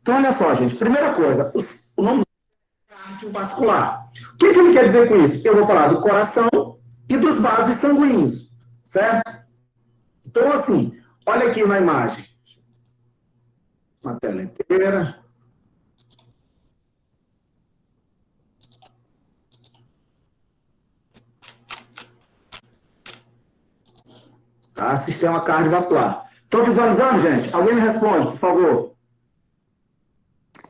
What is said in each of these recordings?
Então, olha só, gente. Primeira coisa, o nome é cardiovascular. O que ele quer dizer com isso? Eu vou falar do coração e dos vasos sanguíneos, certo? Então, assim, olha aqui na imagem. Uma tela inteira. Tá? Sistema cardiovascular. Estão visualizando, gente? Alguém me responde, por favor.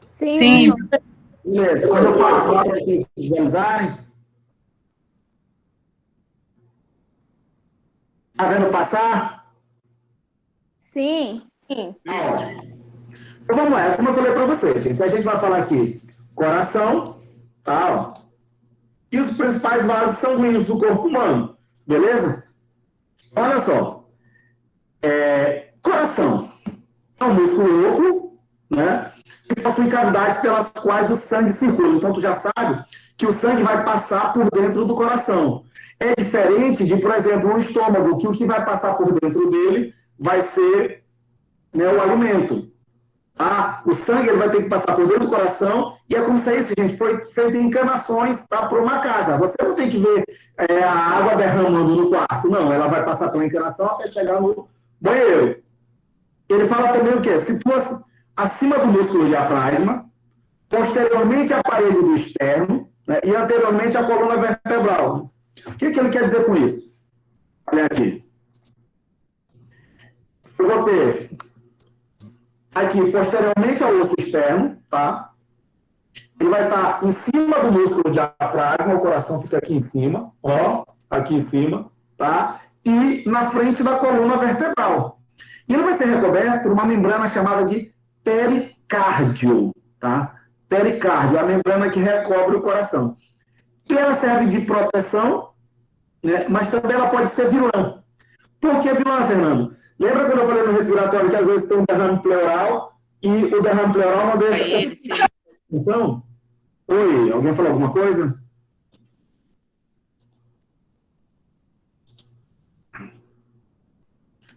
Sim. Beleza. Quando eu passo lá para vocês visualizarem. Está vendo passar? Sim. Ótimo. Então vamos lá, como eu falei para vocês, gente, a gente vai falar aqui coração, tá? Ó, e os principais vasos sanguíneos do corpo humano, beleza? Olha só, coração é um músculo oco, né? Que possui cavidades pelas quais o sangue circula. Então tu já sabe que o sangue vai passar por dentro do coração. É diferente de, por exemplo, o estômago, que o que vai passar por dentro dele vai ser, né, o alimento. O sangue ele vai ter que passar por dentro do coração e é como se isso, gente, foi feito em encanações, tá, para uma casa. Você não tem que ver a água derramando no quarto, não. Ela vai passar pela encanação até chegar no banheiro. Ele fala também o quê? Situa-se acima do músculo diafragma, posteriormente à parede do externo, né, e anteriormente à coluna vertebral. O que ele quer dizer com isso? Olha aqui. Eu vou ter aqui, posteriormente ao osso externo, tá? Ele vai estar em cima do músculo diafragma, o coração fica aqui em cima, ó, aqui em cima, tá? E na frente da coluna vertebral. E ele vai ser recoberto por uma membrana chamada de pericárdio, tá? Pericárdio, a membrana que recobre o coração. E ela serve de proteção, né? Mas também ela pode ser vilã. Por que vilã, Fernando? Lembra quando eu falei no respiratório que às vezes tem um derrame pleural e o derrame pleural não deixa atenção? Oi, alguém falou alguma coisa?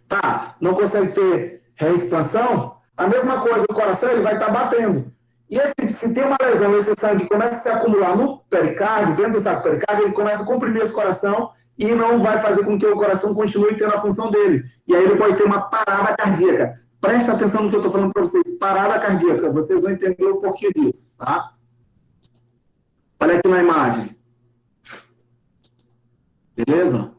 Tá, não consegue ter reexpansão? A mesma coisa, o coração ele vai estar batendo. E se tem uma lesão, esse sangue começa a se acumular no pericárdio, dentro do saco pericárdio, ele começa a comprimir esse coração e não vai fazer com que o coração continue tendo a função dele. E aí ele pode ter uma parada cardíaca. Presta atenção no que eu estou falando para vocês. Parada cardíaca. Vocês vão entender o porquê disso, tá? Olha aqui na imagem. Beleza?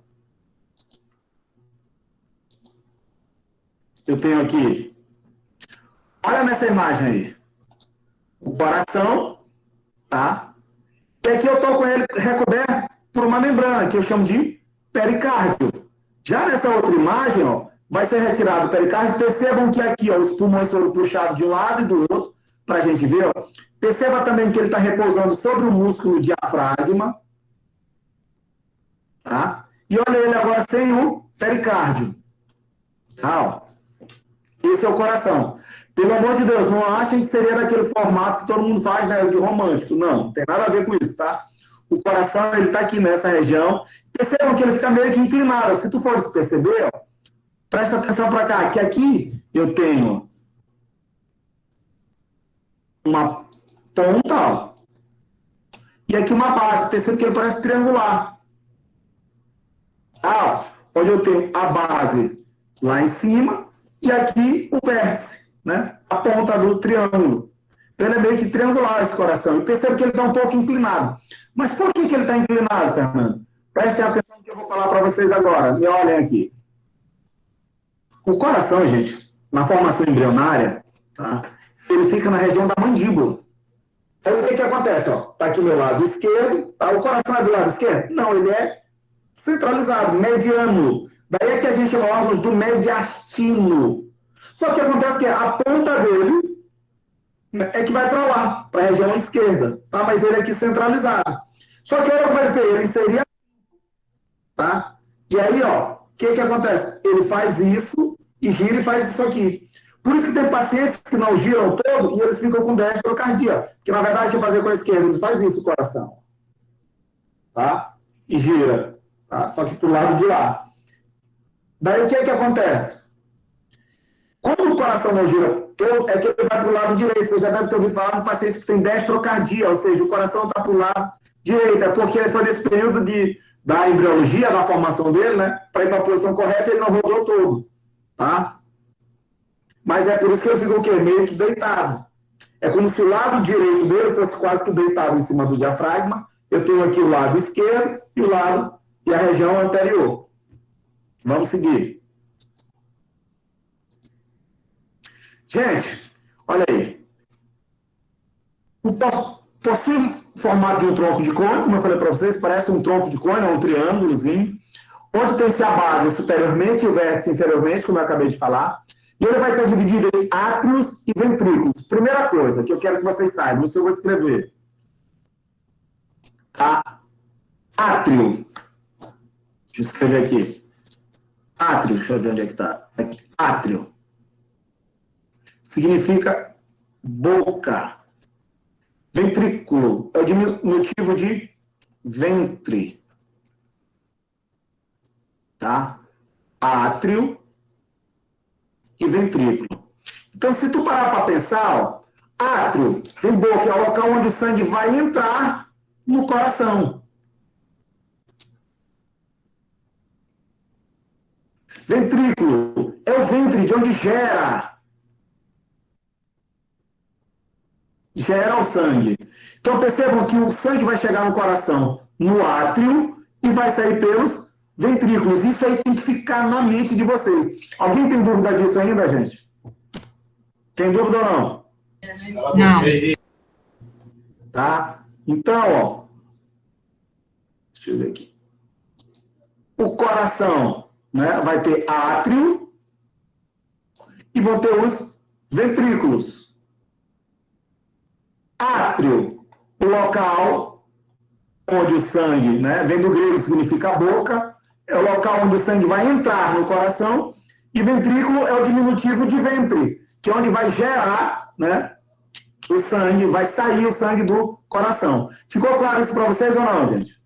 Eu tenho aqui. Olha nessa imagem aí. O coração, tá? E aqui eu estou com ele recoberto por uma membrana, que eu chamo de pericárdio. Já nessa outra imagem, ó, vai ser retirado o pericárdio. Percebam que aqui, ó, os pulmões foram puxados de um lado e do outro, para a gente ver. Ó. Perceba também que ele está repousando sobre o músculo diafragma. Tá? E olha ele agora sem o pericárdio. Tá, ó. Esse é o coração. Pelo amor de Deus, não achem que seria daquele formato que todo mundo faz, né, de romântico. Não, não tem nada a ver com isso, tá? O coração, ele tá aqui nessa região. Percebam que ele fica meio que inclinado. Se tu for perceber, ó, presta atenção para cá, que aqui eu tenho uma ponta, ó, e aqui uma base. Perceba que ele parece triangular. Onde eu tenho a base lá em cima e aqui o vértice, né? A ponta do triângulo. Então ele é meio que triangular esse coração. E perceba que ele está um pouco inclinado. Mas por que ele está inclinado, Fernando? Prestem atenção no que eu vou falar para vocês agora. Me olhem aqui. O coração, gente, na formação embrionária, tá? Ele fica na região da mandíbula. Então o que acontece? Está aqui meu lado esquerdo. Tá? O coração é do lado esquerdo? Não, ele é centralizado, mediano. Daí é que a gente chama órgãos do mediastino. Só que acontece que a ponta dele é que vai para lá, para a região esquerda, tá? Mas ele é aqui centralizado. Só que olha como ele fez, ele seria, tá? E aí, ó, o que acontece? Ele faz isso e gira e faz isso aqui. Por isso que tem pacientes que não giram todo e eles ficam com dextrocardia. Que na verdade, eu fazer com a esquerda, eles faz isso o coração. Tá? E gira. Tá? Só que pro lado de lá. Daí o que acontece? Como o coração não gira todo, é que ele vai para o lado direito. Você já deve ter ouvido falar de um paciente que tem destrocardia, ou seja, o coração está para o lado direito. É porque foi nesse período da embriologia, da formação dele, né? Para ir para a posição correta, ele não rodou todo. Tá? Mas é por isso que ele ficou o quê? Meio que deitado. É como se o lado direito dele fosse quase que deitado em cima do diafragma. Eu tenho aqui o lado esquerdo e a região anterior. Vamos seguir. Gente, olha aí. Possui formato de um tronco de cone, como eu falei para vocês, parece um tronco de cone, é um triângulozinho, onde tem-se a base superiormente e o vértice inferiormente, como eu acabei de falar. E ele vai estar dividido em átrios e ventrículos. Primeira coisa que eu quero que vocês saibam, isso eu vou escrever. Tá? Átrio. Deixa eu escrever aqui. Átrio, deixa eu ver onde é que está. Aqui. Átrio. Significa boca. Ventrículo é o diminutivo de ventre. Tá? Átrio e ventrículo. Então, se tu parar para pensar, ó, átrio, tem boca, é o local onde o sangue vai entrar no coração. Ventrículo é o ventre de onde gera o sangue. Então, percebam que o sangue vai chegar no coração, no átrio, e vai sair pelos ventrículos. Isso aí tem que ficar na mente de vocês. Alguém tem dúvida disso ainda, gente? Tem dúvida ou não? Não. Tá? Então, ó. Deixa eu ver aqui. O coração, né, vai ter átrio e vão ter os ventrículos. Átrio, o local onde o sangue, né, vem do grego, significa boca, é o local onde o sangue vai entrar no coração, e ventrículo é o diminutivo de ventre, que é onde vai gerar, né, o sangue, vai sair o sangue do coração. Ficou claro isso para vocês ou não, gente?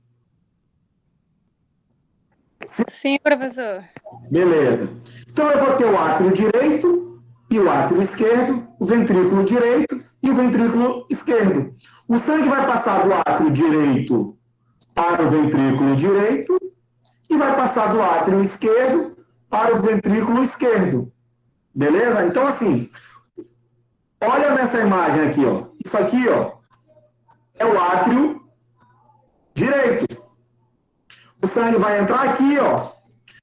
Sim, professor. Beleza. Então eu vou ter o átrio direito e o átrio esquerdo, o ventrículo direito e o ventrículo esquerdo. O sangue vai passar do átrio direito para o ventrículo direito e vai passar do átrio esquerdo para o ventrículo esquerdo. Beleza? Então, assim, olha nessa imagem aqui, ó. Isso aqui, ó, é o átrio direito. O sangue vai entrar aqui, ó,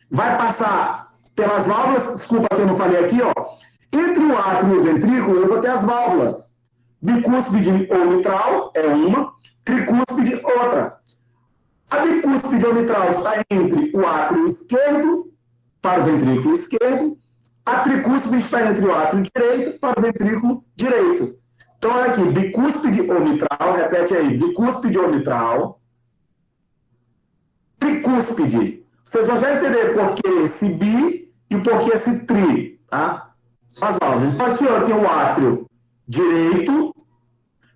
vai passar pelas válvulas, desculpa que eu não falei aqui, ó. Entre o átrio e o ventrículo, eu vou ter as válvulas. Bicúspide ou mitral é uma, tricúspide outra. A bicúspide ou mitral está entre o átrio esquerdo para o ventrículo esquerdo, a tricúspide está entre o átrio direito para o ventrículo direito. Então, olha aqui, bicúspide ou mitral, repete aí, bicúspide ou mitral, tricúspide. Vocês vão já entender por que esse bi e por que esse tri, tá? São as válvulas. Então, aqui, ó, tem o átrio direito.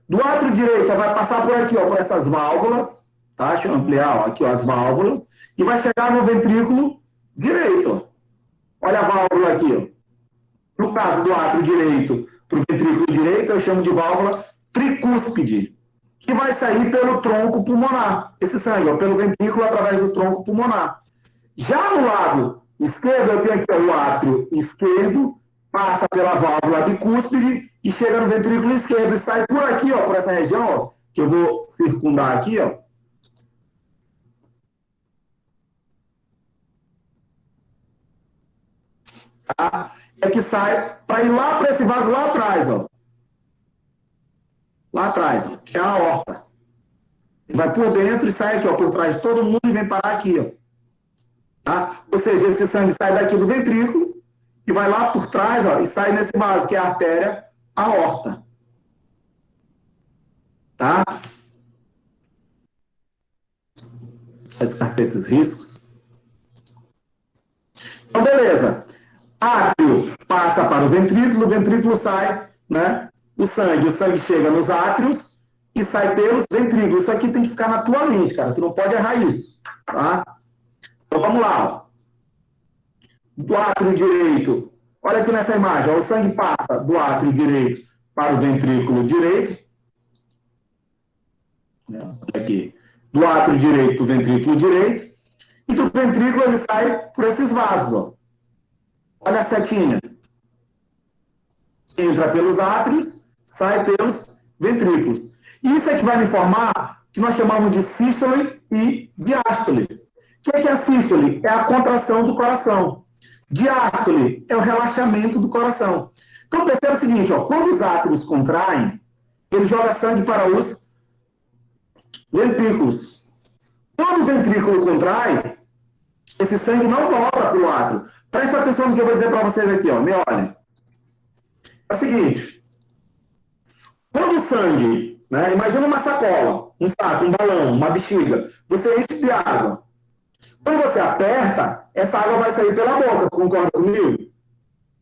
Do átrio direito, vai passar por aqui, ó, por essas válvulas, tá? Deixa eu ampliar, ó, aqui, ó, as válvulas, e vai chegar no ventrículo direito, ó. Olha a válvula aqui, ó. No caso do átrio direito para o ventrículo direito, eu chamo de válvula tricúspide, que vai sair pelo tronco pulmonar. Esse sangue, ó, pelo ventrículo através do tronco pulmonar. Já no lado esquerdo, eu tenho aqui ó, o átrio esquerdo, passa pela válvula bicúspide e chega no ventrículo esquerdo e sai por aqui, ó, por essa região, ó, que eu vou circundar aqui, ó. Tá? É que sai para ir lá para esse vaso lá atrás, ó. Lá atrás, ó, que é a aorta. Vai por dentro e sai aqui, ó, por trás de todo mundo e vem parar aqui, ó. Tá? Ou seja, esse sangue sai daqui do ventrículo e vai lá por trás, ó, e sai nesse vaso, que é a artéria aorta. Tá? Só descartar esses riscos. Então, beleza. Átrio passa para o ventrículo sai, né? O sangue chega nos átrios e sai pelos ventrículos. Isso aqui tem que ficar na tua mente, cara. Tu não pode errar isso, tá? Então, vamos lá. Ó. Do átrio direito Olha aqui nessa imagem, ó, o sangue passa do átrio direito para o ventrículo direito. Aqui. Do átrio direito para o ventrículo direito. E do ventrículo ele sai por esses vasos. Ó. Olha a setinha. Entra pelos átrios, sai pelos ventrículos. Isso é que vai me informar que nós chamamos de sístole e diástole. O que é a sístole? É a contração do coração. Diástole é o relaxamento do coração. Então perceba o seguinte, ó, quando os átrios contraem, ele joga sangue para os ventrículos. Quando o ventrículo contrai, esse sangue não volta para o átrio. Presta atenção no que eu vou dizer para vocês aqui, ó. Me olhem. É o seguinte. Quando o sangue, né, imagina uma sacola, um saco, um balão, uma bexiga, você enche de água. Quando você aperta, essa água vai sair pela boca, concorda comigo?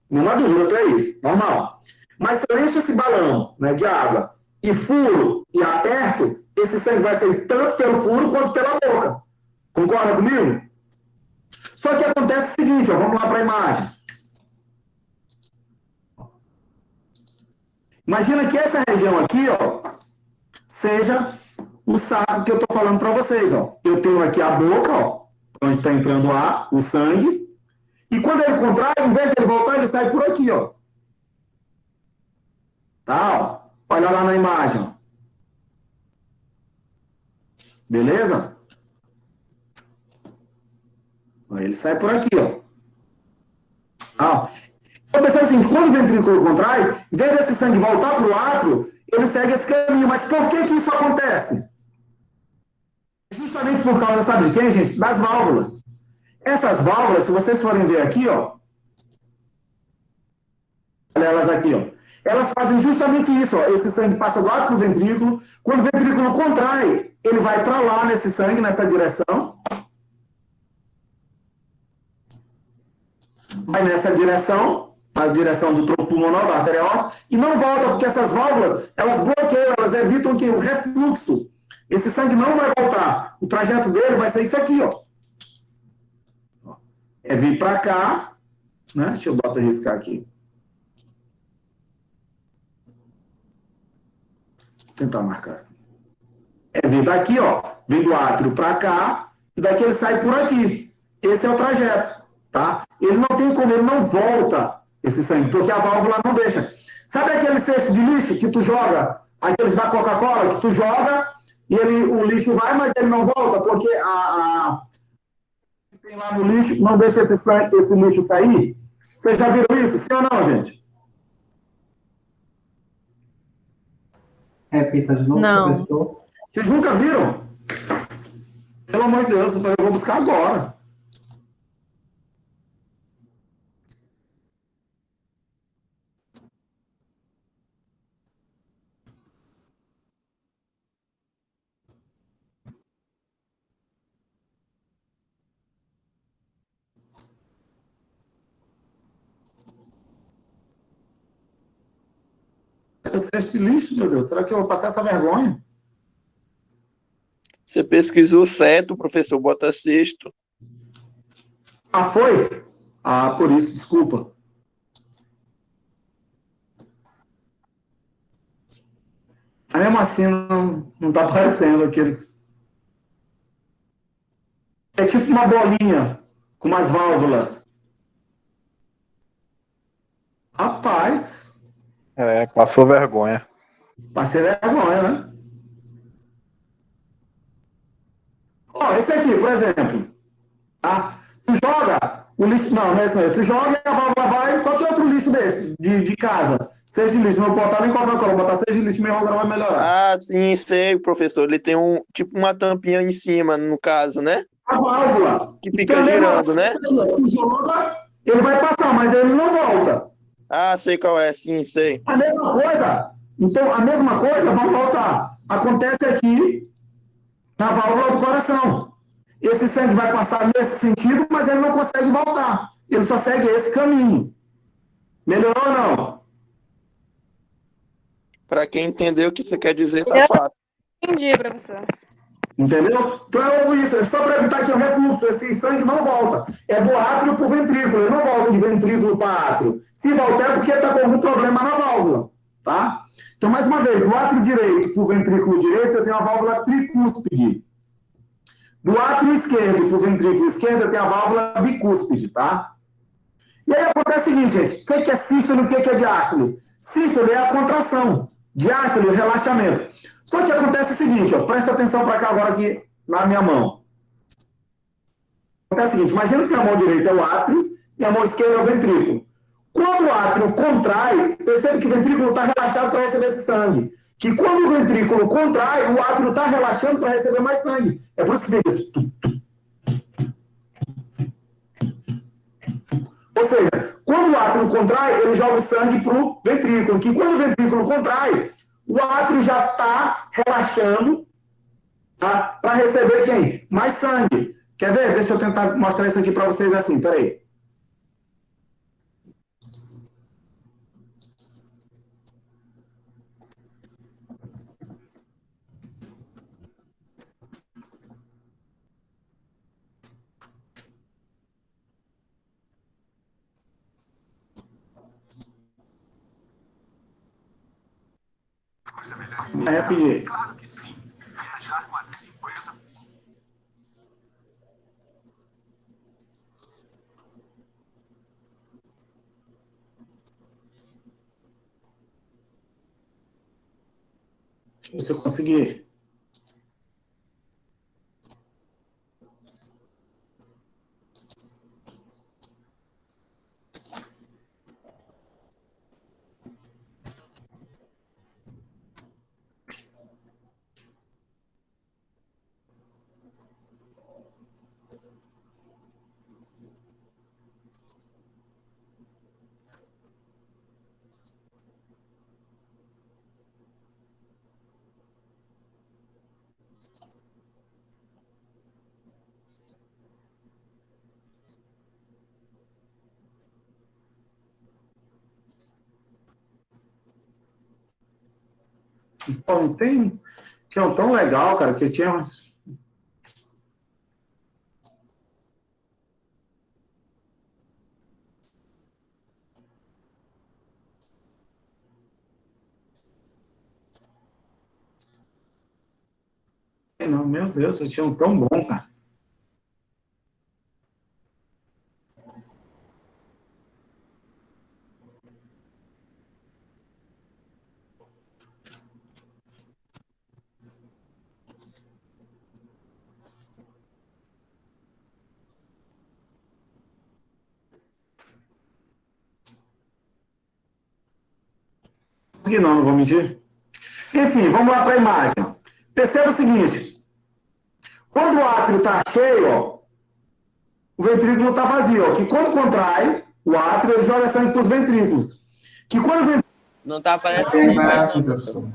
Nenhuma dúvida, até aí, normal. Mas se eu encho esse balão, né, de água e furo e aperto, esse sangue vai sair tanto pelo furo quanto pela boca. Concorda comigo? Só que acontece o seguinte, ó, vamos lá para a imagem. Imagina que essa região aqui, ó, seja o saco que eu estou falando para vocês, ó. Eu tenho aqui a boca, ó, onde está entrando o ar, o sangue. E quando ele contrai, em vez de ele voltar, ele sai por aqui, ó. Tá, ó. Olha lá na imagem, ó. Beleza? Ele sai por aqui, ó. Tá, ó. Então, percebe assim, quando o ventrículo contrai, em vez desse sangue voltar para o átrio, ele segue esse caminho. Mas por que que isso acontece? Justamente por causa, sabe de quem, gente? Das válvulas. Essas válvulas, se vocês forem ver aqui, ó, olha elas aqui, ó, elas fazem justamente isso, ó, esse sangue passa do átrio para o ventrículo, quando o ventrículo contrai, ele vai para lá nesse sangue, nessa direção, vai nessa direção, a direção do tronco pulmonar, da artéria aorta, e não volta, porque essas válvulas, elas bloqueiam, elas evitam que o refluxo, esse sangue não vai voltar, o trajeto dele vai ser isso aqui, ó. É vir para cá, né? Deixa eu riscar aqui. Vou tentar marcar. É vir daqui, ó, vem do átrio para cá, e daqui ele sai por aqui. Esse é o trajeto, tá? Ele não tem como, ele não volta esse sangue, porque a válvula não deixa. Sabe aquele cesto de lixo que tu joga, aqueles da Coca-Cola, que tu joga, e o lixo vai, mas ele não volta, porque tem lá no lixo, não deixa esse lixo sair? Vocês já viram isso? Sim ou não, gente? Repita de novo, Não. professor. Vocês nunca viram? Pelo amor de Deus, eu vou buscar agora. Eu cesto de lixo, meu Deus. Será que eu vou passar essa vergonha? Você pesquisou certo, professor, bota sexto. Ah, foi? Ah, por isso, desculpa. Mas mesmo assim, não tá aparecendo aqueles... É tipo uma bolinha com umas válvulas. Rapaz, Passou vergonha. passei vergonha, né? Ó, esse aqui, por exemplo. Tá? Tu joga o lixo... Não, não é isso não. Tu joga e a válvula vai... Qualquer outro lixo desse, de casa. Seja de lixo, não vou botar nem Coca-Cola, vou botar seja de lixo, minha válvula vai melhorar. Ah, sim, sei, professor. Ele tem tipo uma tampinha em cima, no caso, né? A válvula. Que fica Então, girando, né? Tu joga, ele vai passar, mas ele não volta. Ah, sei qual é, sim, sei. A mesma coisa, então, a mesma coisa, vamos voltar. Acontece aqui na válvula do coração. Esse sangue vai passar nesse sentido, mas ele não consegue voltar. Ele só segue esse caminho. Melhorou ou não? Para quem entendeu o que você quer dizer, tá fácil. Entendi, professor. Entendeu? Então é isso, é só para evitar que o refluxo, esse sangue não volta. É do átrio para o ventrículo, ele não volta de ventrículo para átrio. Se voltar é porque está com algum problema na válvula, tá? Então, mais uma vez, do átrio direito para o ventrículo direito, eu tenho a válvula tricúspide. Do átrio esquerdo para o ventrículo esquerdo, eu tenho a válvula bicúspide, tá? E aí acontece o seguinte, gente, o que é sístole e o que é diástole? Sístole é a contração, diástole é o relaxamento. Só que acontece o seguinte, ó, presta atenção para cá agora aqui na minha mão. Acontece o seguinte, imagina que a mão direita é o átrio e a mão esquerda é o ventrículo. Quando o átrio contrai, percebe que o ventrículo está relaxado para receber esse sangue. Que quando o ventrículo contrai, o átrio está relaxando para receber mais sangue. É por isso que fica isso. Ou seja, quando o átrio contrai, ele joga o sangue para o ventrículo. Que quando o ventrículo contrai, o átrio já está relaxando, tá? Para receber quem? Mais sangue. Quer ver? Deixa eu tentar mostrar isso aqui para vocês assim. Peraí. É rapidinho. Claro que sim. Viajar com a 50. Deixa eu ver se eu conseguir. Pô, não tem. Que é tão legal, cara, que eu tinha umas. Não, meu Deus, eu tinha um tão bom, cara. Não vou mentir. Enfim, vamos lá para a imagem. Perceba o seguinte: quando o átrio está cheio, ó, o ventrículo está vazio. Ó, que quando contrai, o átrio ele joga sangue para os ventrículos. Que quando o ventrículo. Não tá aparecendo mais, não, professor.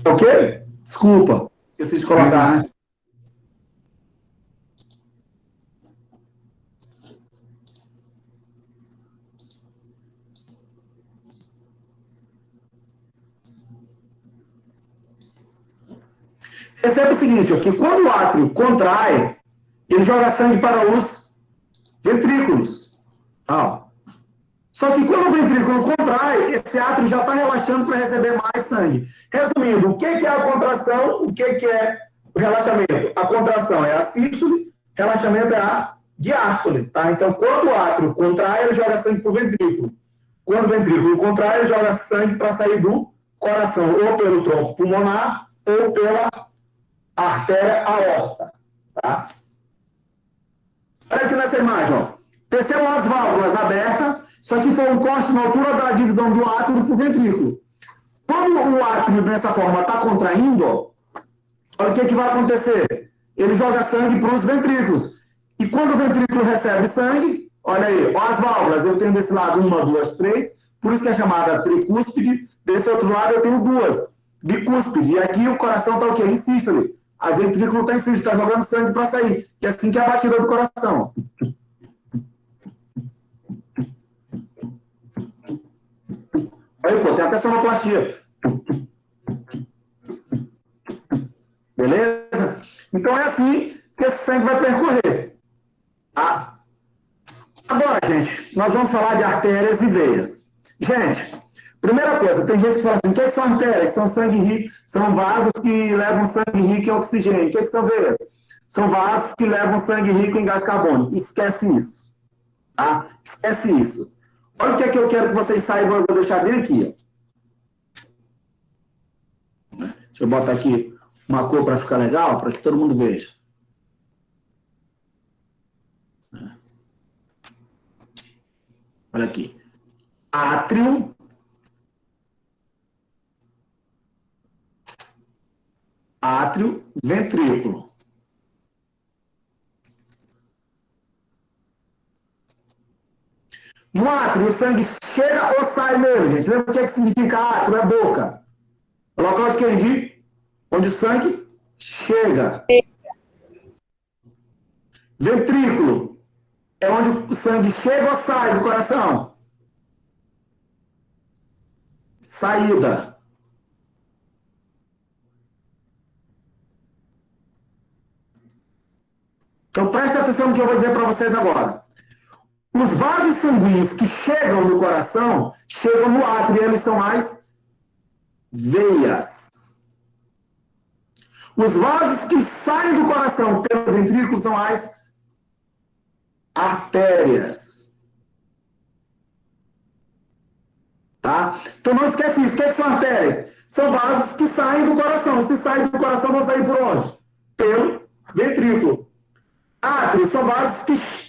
O quê? Desculpa, esqueci de colocar, né? Percebe o seguinte, ó, que quando o átrio contrai, ele joga sangue para os ventrículos. Ó. Só que quando o ventrículo contrai, esse átrio já está relaxando para receber mais sangue. Resumindo, o que é a contração? O que é o relaxamento? A contração é a sístole, relaxamento é a diástole. Tá? Então, quando o átrio contrai, ele joga sangue para o ventrículo. Quando o ventrículo contrai, ele joga sangue para sair do coração, ou pelo tronco pulmonar, ou pela artéria aorta. Tá? Olha aqui nessa imagem, ó. Percebam as válvulas abertas, isso aqui foi um corte na altura da divisão do átrio para o ventrículo. Quando o átrio dessa forma está contraindo, ó, olha o que vai acontecer. Ele joga sangue para os ventrículos. E quando o ventrículo recebe sangue, olha aí, ó, as válvulas, eu tenho desse lado 1, 2, 3, por isso que é chamada tricúspide. Desse outro lado eu tenho 2, bicúspide. E aqui o coração está o quê? Em sístole. A ventrículo está em sístole, está jogando sangue para sair. Que é assim que é a batida do coração. Aí, pô, tem até sonoplastia. Beleza? Então é assim que esse sangue vai percorrer. Tá? Agora, gente, nós vamos falar de artérias e veias. Gente, primeira coisa, tem gente que fala assim, o que são artérias? São sangue rico, são vasos que levam sangue rico em oxigênio. O que são veias? São vasos que levam sangue rico em gás carbônico. Esquece isso. Tá? Esquece isso. Olha o que é que eu quero que vocês saibam, eu vou deixar bem aqui. Deixa eu botar aqui uma cor para ficar legal, para que todo mundo veja. Olha aqui. Átrio. Átrio, ventrículo. No átrio, o sangue chega ou sai nele, gente? Lembra o que significa átrio? É boca. O local de quem diz? Onde o sangue chega. Ventrículo é onde o sangue chega ou sai do coração? Saída. Então preste atenção no que eu vou dizer para vocês agora. Os vasos sanguíneos que chegam no coração, chegam no átrio, e eles são as veias. Os vasos que saem do coração pelo ventrículo são as artérias. Tá? Então não esquece isso. O que são artérias? São vasos que saem do coração. Se saem do coração, vão sair por onde? Pelo ventrículo. Átrios são vasos que...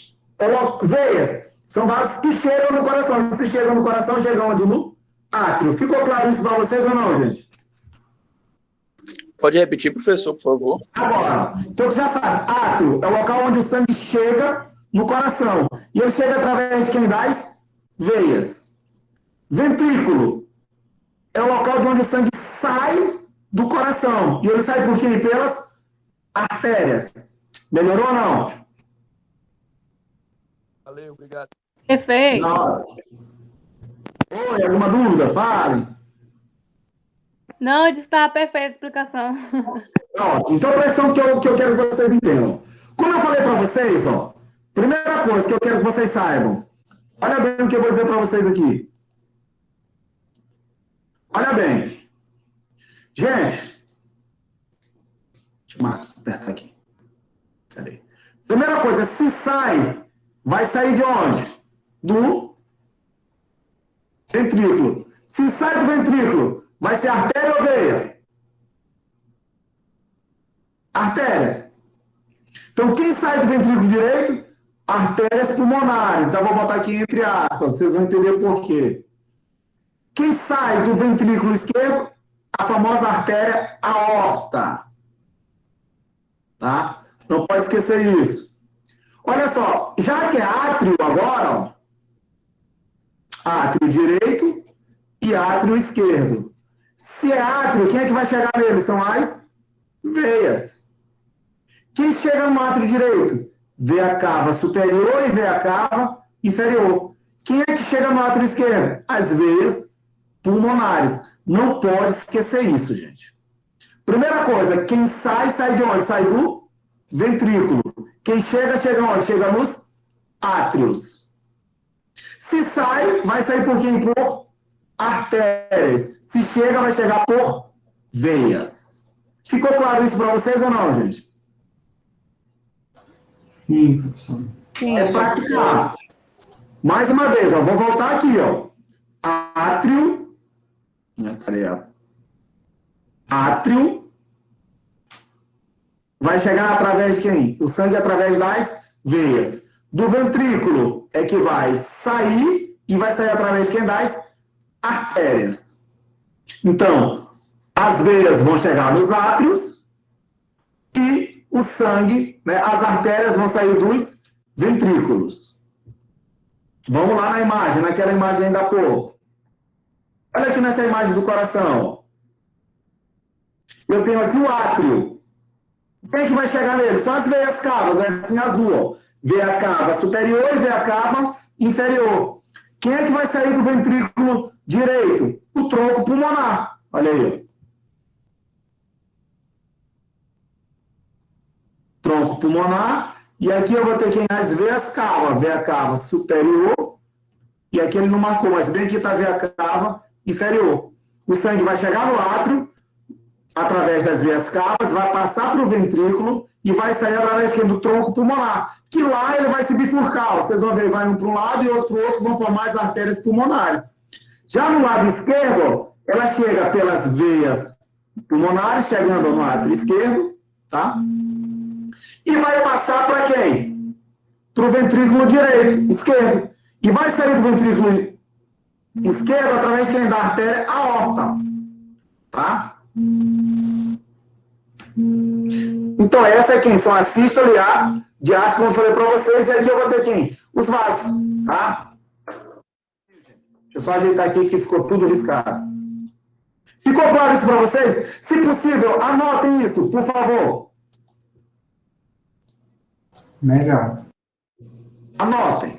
Veias são vasos que chegam no coração. Se chegam no coração, chegam onde? No átrio. Ficou claro isso para vocês ou não, gente? Pode repetir, professor, por favor. Agora, então já sabe, átrio é o local onde o sangue chega no coração. E ele chega através de quem? Das veias. Ventrículo é o local de onde o sangue sai do coração. E ele sai por quê? Pelas artérias. Melhorou ou não? Valeu, obrigado. Perfeito. Oi, alguma dúvida? Fale. Não, está perfeita a explicação. Ó, então, presta atenção que eu quero que vocês entendam. Como eu falei para vocês, ó, primeira coisa que eu quero que vocês saibam. Olha bem o que eu vou dizer para vocês aqui. Olha bem. Gente. Deixa eu apertar aqui. Cadê? Primeira coisa, se sai, vai sair de onde? Do ventrículo. Se sai do ventrículo, vai ser artéria ou veia? Artéria. Então, quem sai do ventrículo direito? Artérias pulmonares. Então, vou botar aqui entre aspas, vocês vão entender o porquê. Quem sai do ventrículo esquerdo? A famosa artéria aorta. Tá? Não pode esquecer isso. Olha só, já que é átrio agora, ó, átrio direito e átrio esquerdo. Se é átrio, quem é que vai chegar nele? São as veias. Quem chega no átrio direito? Veia cava superior e veia cava inferior. Quem é que chega no átrio esquerdo? As veias pulmonares. Não pode esquecer isso, gente. Primeira coisa, quem sai, sai de onde? Sai do ventrículo. Quem chega, chega onde? Chega nos átrios. Se sai, vai sair por quem? Por artérias. Se chega, vai chegar por veias. Ficou claro isso para vocês ou não, gente? Sim, professor. É praticar. Mais uma vez, ó, vou voltar aqui, ó. Átrio. Cadê ela? Átrio. Vai chegar através de quem? O sangue através das veias. Do ventrículo é que vai sair e vai sair através de quem? Das artérias. Então, as veias vão chegar nos átrios e o sangue, né, as artérias vão sair dos ventrículos. Vamos lá na imagem, naquela imagem ainda há pouco. Olha aqui nessa imagem do coração. Eu tenho aqui o átrio. Quem é que vai chegar nele? São as veias cavas, é assim azul, ó. Veia cava superior e veia cava inferior. Quem é que vai sair do ventrículo direito? O tronco pulmonar. Olha aí. tronco pulmonar, e aqui eu vou ter que as veias cava, veia cava superior, e aqui ele não marcou, mas bem aqui está a veia cava inferior. O sangue vai chegar no átrio, através das veias cavas, vai passar para o ventrículo e vai sair através do tronco pulmonar, que lá ele vai se bifurcar. Vocês vão ver, vai um para um lado e outro para o outro, vão formar as artérias pulmonares. Já no lado esquerdo, ela chega pelas veias pulmonares, chegando no átrio esquerdo, tá? E vai passar para quem? Para o ventrículo direito, esquerdo. E vai sair do ventrículo esquerdo através de quem? Da artéria aorta, tá? Então, essa é quem? São as sístole diástole, como eu falei para vocês, e aqui eu vou ter quem? Os vasos, tá? Deixa eu só ajeitar aqui que ficou tudo riscado. Ficou claro isso para vocês? Se possível, anotem isso, por favor. Melhor. Anotem.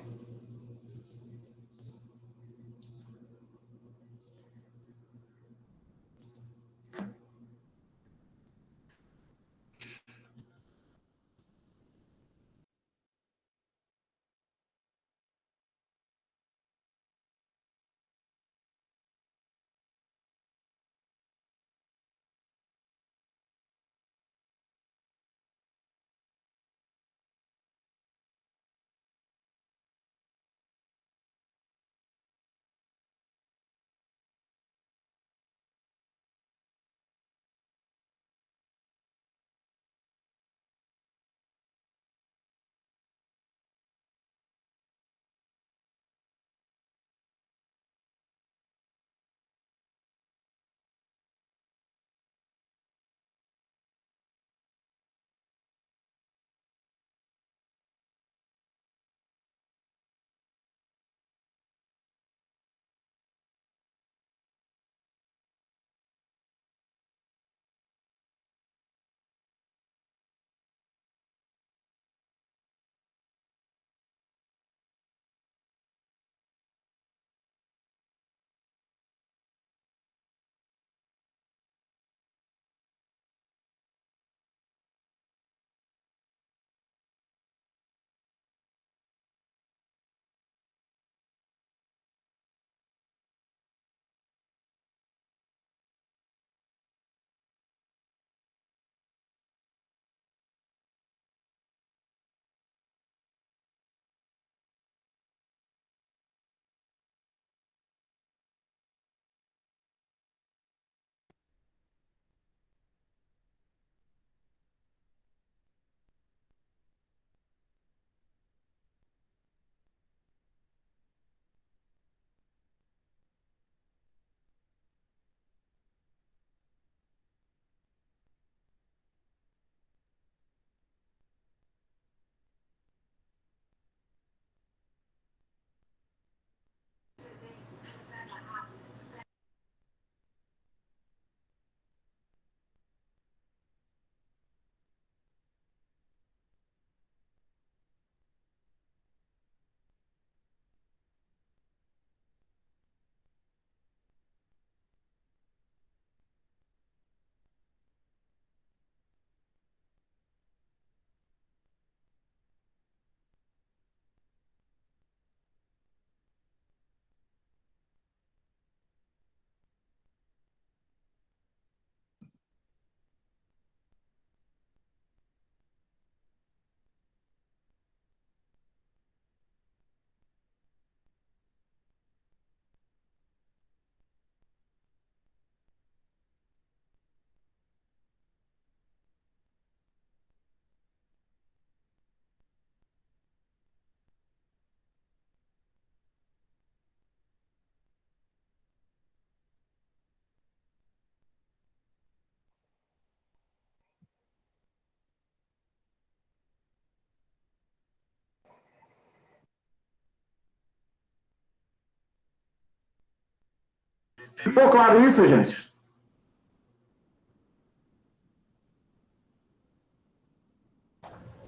Ficou claro isso, gente?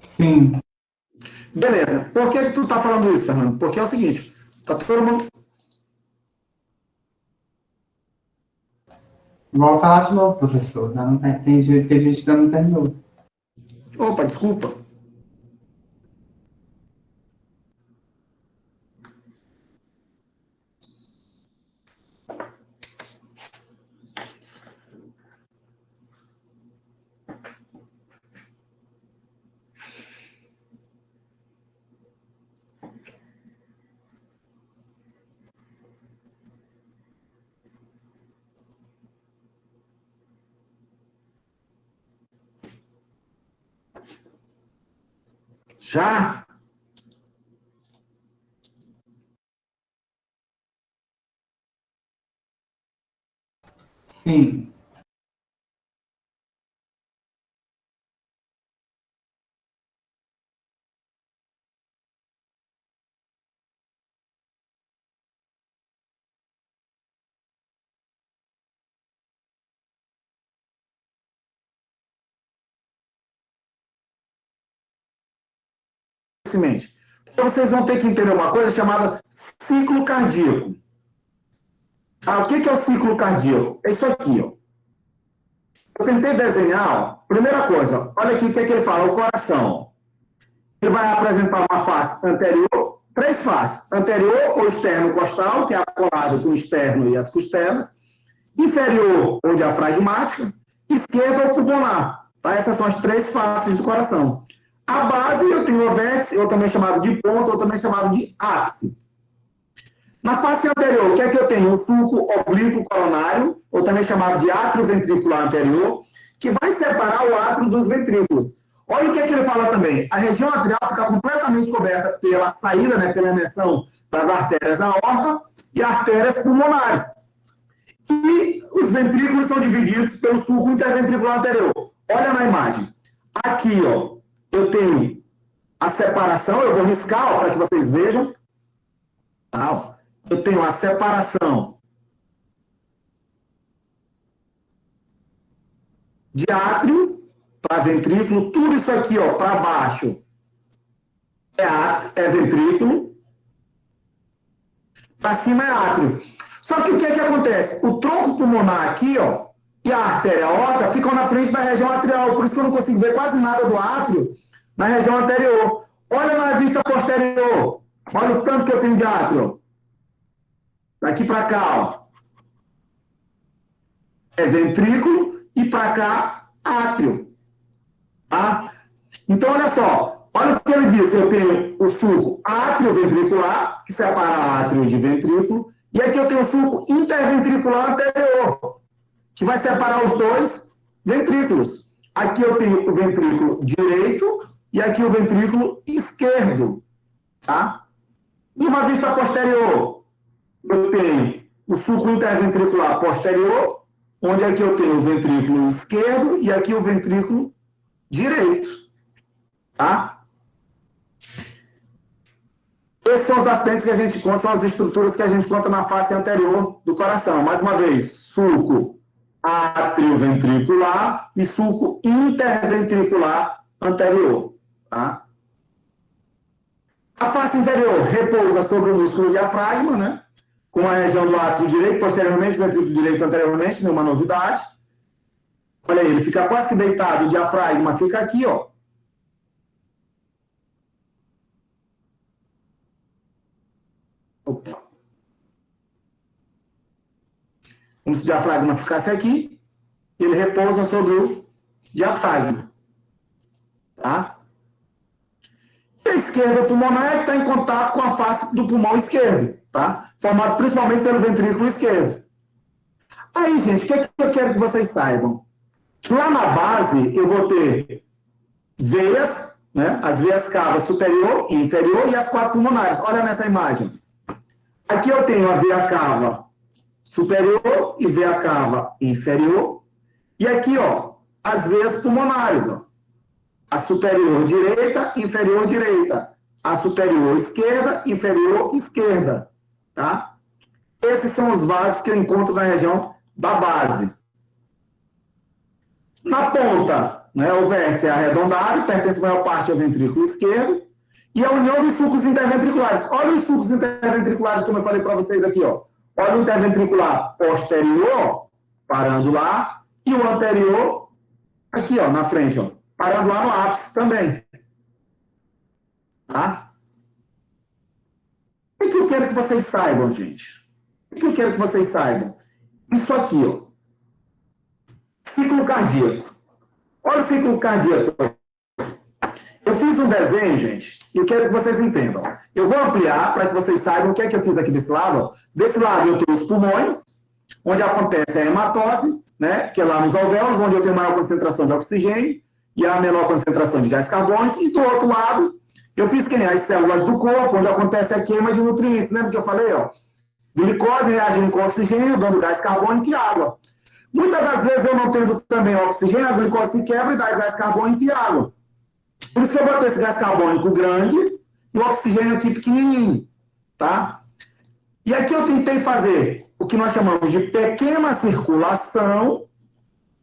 Sim. Beleza. Por que tu tá falando isso, Fernando? Porque é o seguinte, tá todo mundo... Vou falar de novo, professor. Ainda não tem gente que ainda não terminou. Opa, desculpa. Já? Sim. Então, vocês vão ter que entender uma coisa chamada ciclo cardíaco. O que é o ciclo cardíaco? É isso aqui, ó. Eu tentei desenhar, ó. Primeira coisa, olha aqui o que ele fala, o coração. Ele vai apresentar uma face anterior, 3 faces. Anterior, ou externo costal, que é acolado com o externo e as costelas. Inferior, ou diafragmática. Esquerda, ou pulmonar. Tá? Essas são as 3 faces do coração. A base, eu tenho o vértice, ou também chamado de ponta, ou também chamado de ápice. Na face anterior, o que é que eu tenho? O sulco oblíquo coronário, ou também chamado de átrio ventricular anterior, que vai separar o átrio dos ventrículos. Olha o que é que ele fala também. A região atrial fica completamente coberta pela saída, né, pela emersão das artérias da aorta e artérias pulmonares. E os ventrículos são divididos pelo sulco interventricular anterior. Olha na imagem. Aqui, ó, eu tenho a separação, eu vou riscar para que vocês vejam. Tá? Eu tenho a separação de átrio para ventrículo, tudo isso aqui, ó, para baixo é ventrículo, para cima é átrio. Só que o que é que acontece? O tronco pulmonar aqui, ó, e a artéria aorta ficam na frente da região atrial, por isso que eu não consigo ver quase nada do átrio na região anterior. Olha na vista posterior, olha o tanto que eu tenho de átrio. Daqui para cá, ó, é ventrículo e para cá, átrio. Tá? Então, olha só. Olha o que ele disse. Eu tenho o sulco átrio-ventricular, que separa átrio de ventrículo. E aqui eu tenho o sulco interventricular anterior, que vai separar os dois ventrículos. Aqui eu tenho o ventrículo direito e aqui o ventrículo esquerdo. Tá? Numa vista posterior, eu tenho o sulco interventricular posterior, onde aqui eu tenho o ventrículo esquerdo e aqui o ventrículo direito. Tá? Esses são os acidentes que a gente conta, são as estruturas que a gente conta na face anterior do coração. Mais uma vez, sulco atrioventricular e sulco interventricular anterior. Tá? A face inferior repousa sobre o músculo diafragma, né? Com a região do átrio direito, posteriormente, o ventrículo direito anteriormente, nenhuma novidade. Olha aí, ele fica quase que deitado, o diafragma fica aqui, ó. Opa. Como se o diafragma ficasse aqui, ele repousa sobre o diafragma. Tá? E a esquerda pulmonar é que está em contato com a face do pulmão esquerdo, tá? Formado principalmente pelo ventrículo esquerdo. Aí, gente, o que é que eu quero que vocês saibam? Lá na base, eu vou ter veias, né? As veias cavas superior e inferior e as 4 pulmonares. Olha nessa imagem. Aqui eu tenho a veia cava superior e veia cava inferior. E aqui, ó, as veias pulmonares, ó. A superior direita, inferior direita. A superior esquerda, inferior esquerda. Tá? Esses são os vasos que eu encontro na região da base. Na ponta, né, o vértice é arredondado, pertence a maior parte ao ventrículo esquerdo. E a união dos sulcos interventriculares. Olha os sulcos interventriculares, como eu falei para vocês aqui, ó. Olha o interventricular posterior, parando lá, e o anterior, aqui, ó, na frente, ó, parando lá no ápice também. Tá? O que eu quero que vocês saibam, gente? O que eu quero que vocês saibam? Isso aqui, ó. Ciclo cardíaco. Olha o ciclo cardíaco. Eu fiz um desenho, gente, e eu quero que vocês entendam. Eu vou ampliar para que vocês saibam o que é que eu fiz aqui desse lado. Ó. Desse lado eu tenho os pulmões, onde acontece a hematose, né, que é lá nos alvéolos, onde eu tenho maior concentração de oxigênio e a menor concentração de gás carbônico. E do outro lado, eu fiz quem? As células do corpo, onde acontece a queima de nutrientes. Lembra que eu falei? Ó? Glicose reagindo com oxigênio, dando gás carbônico e água. Muitas das vezes eu não tendo também oxigênio, a glicose se quebra e dá gás carbônico e água. Por isso que eu botei esse gás carbônico grande e o oxigênio aqui pequenininho, tá? E aqui eu tentei fazer o que nós chamamos de pequena circulação,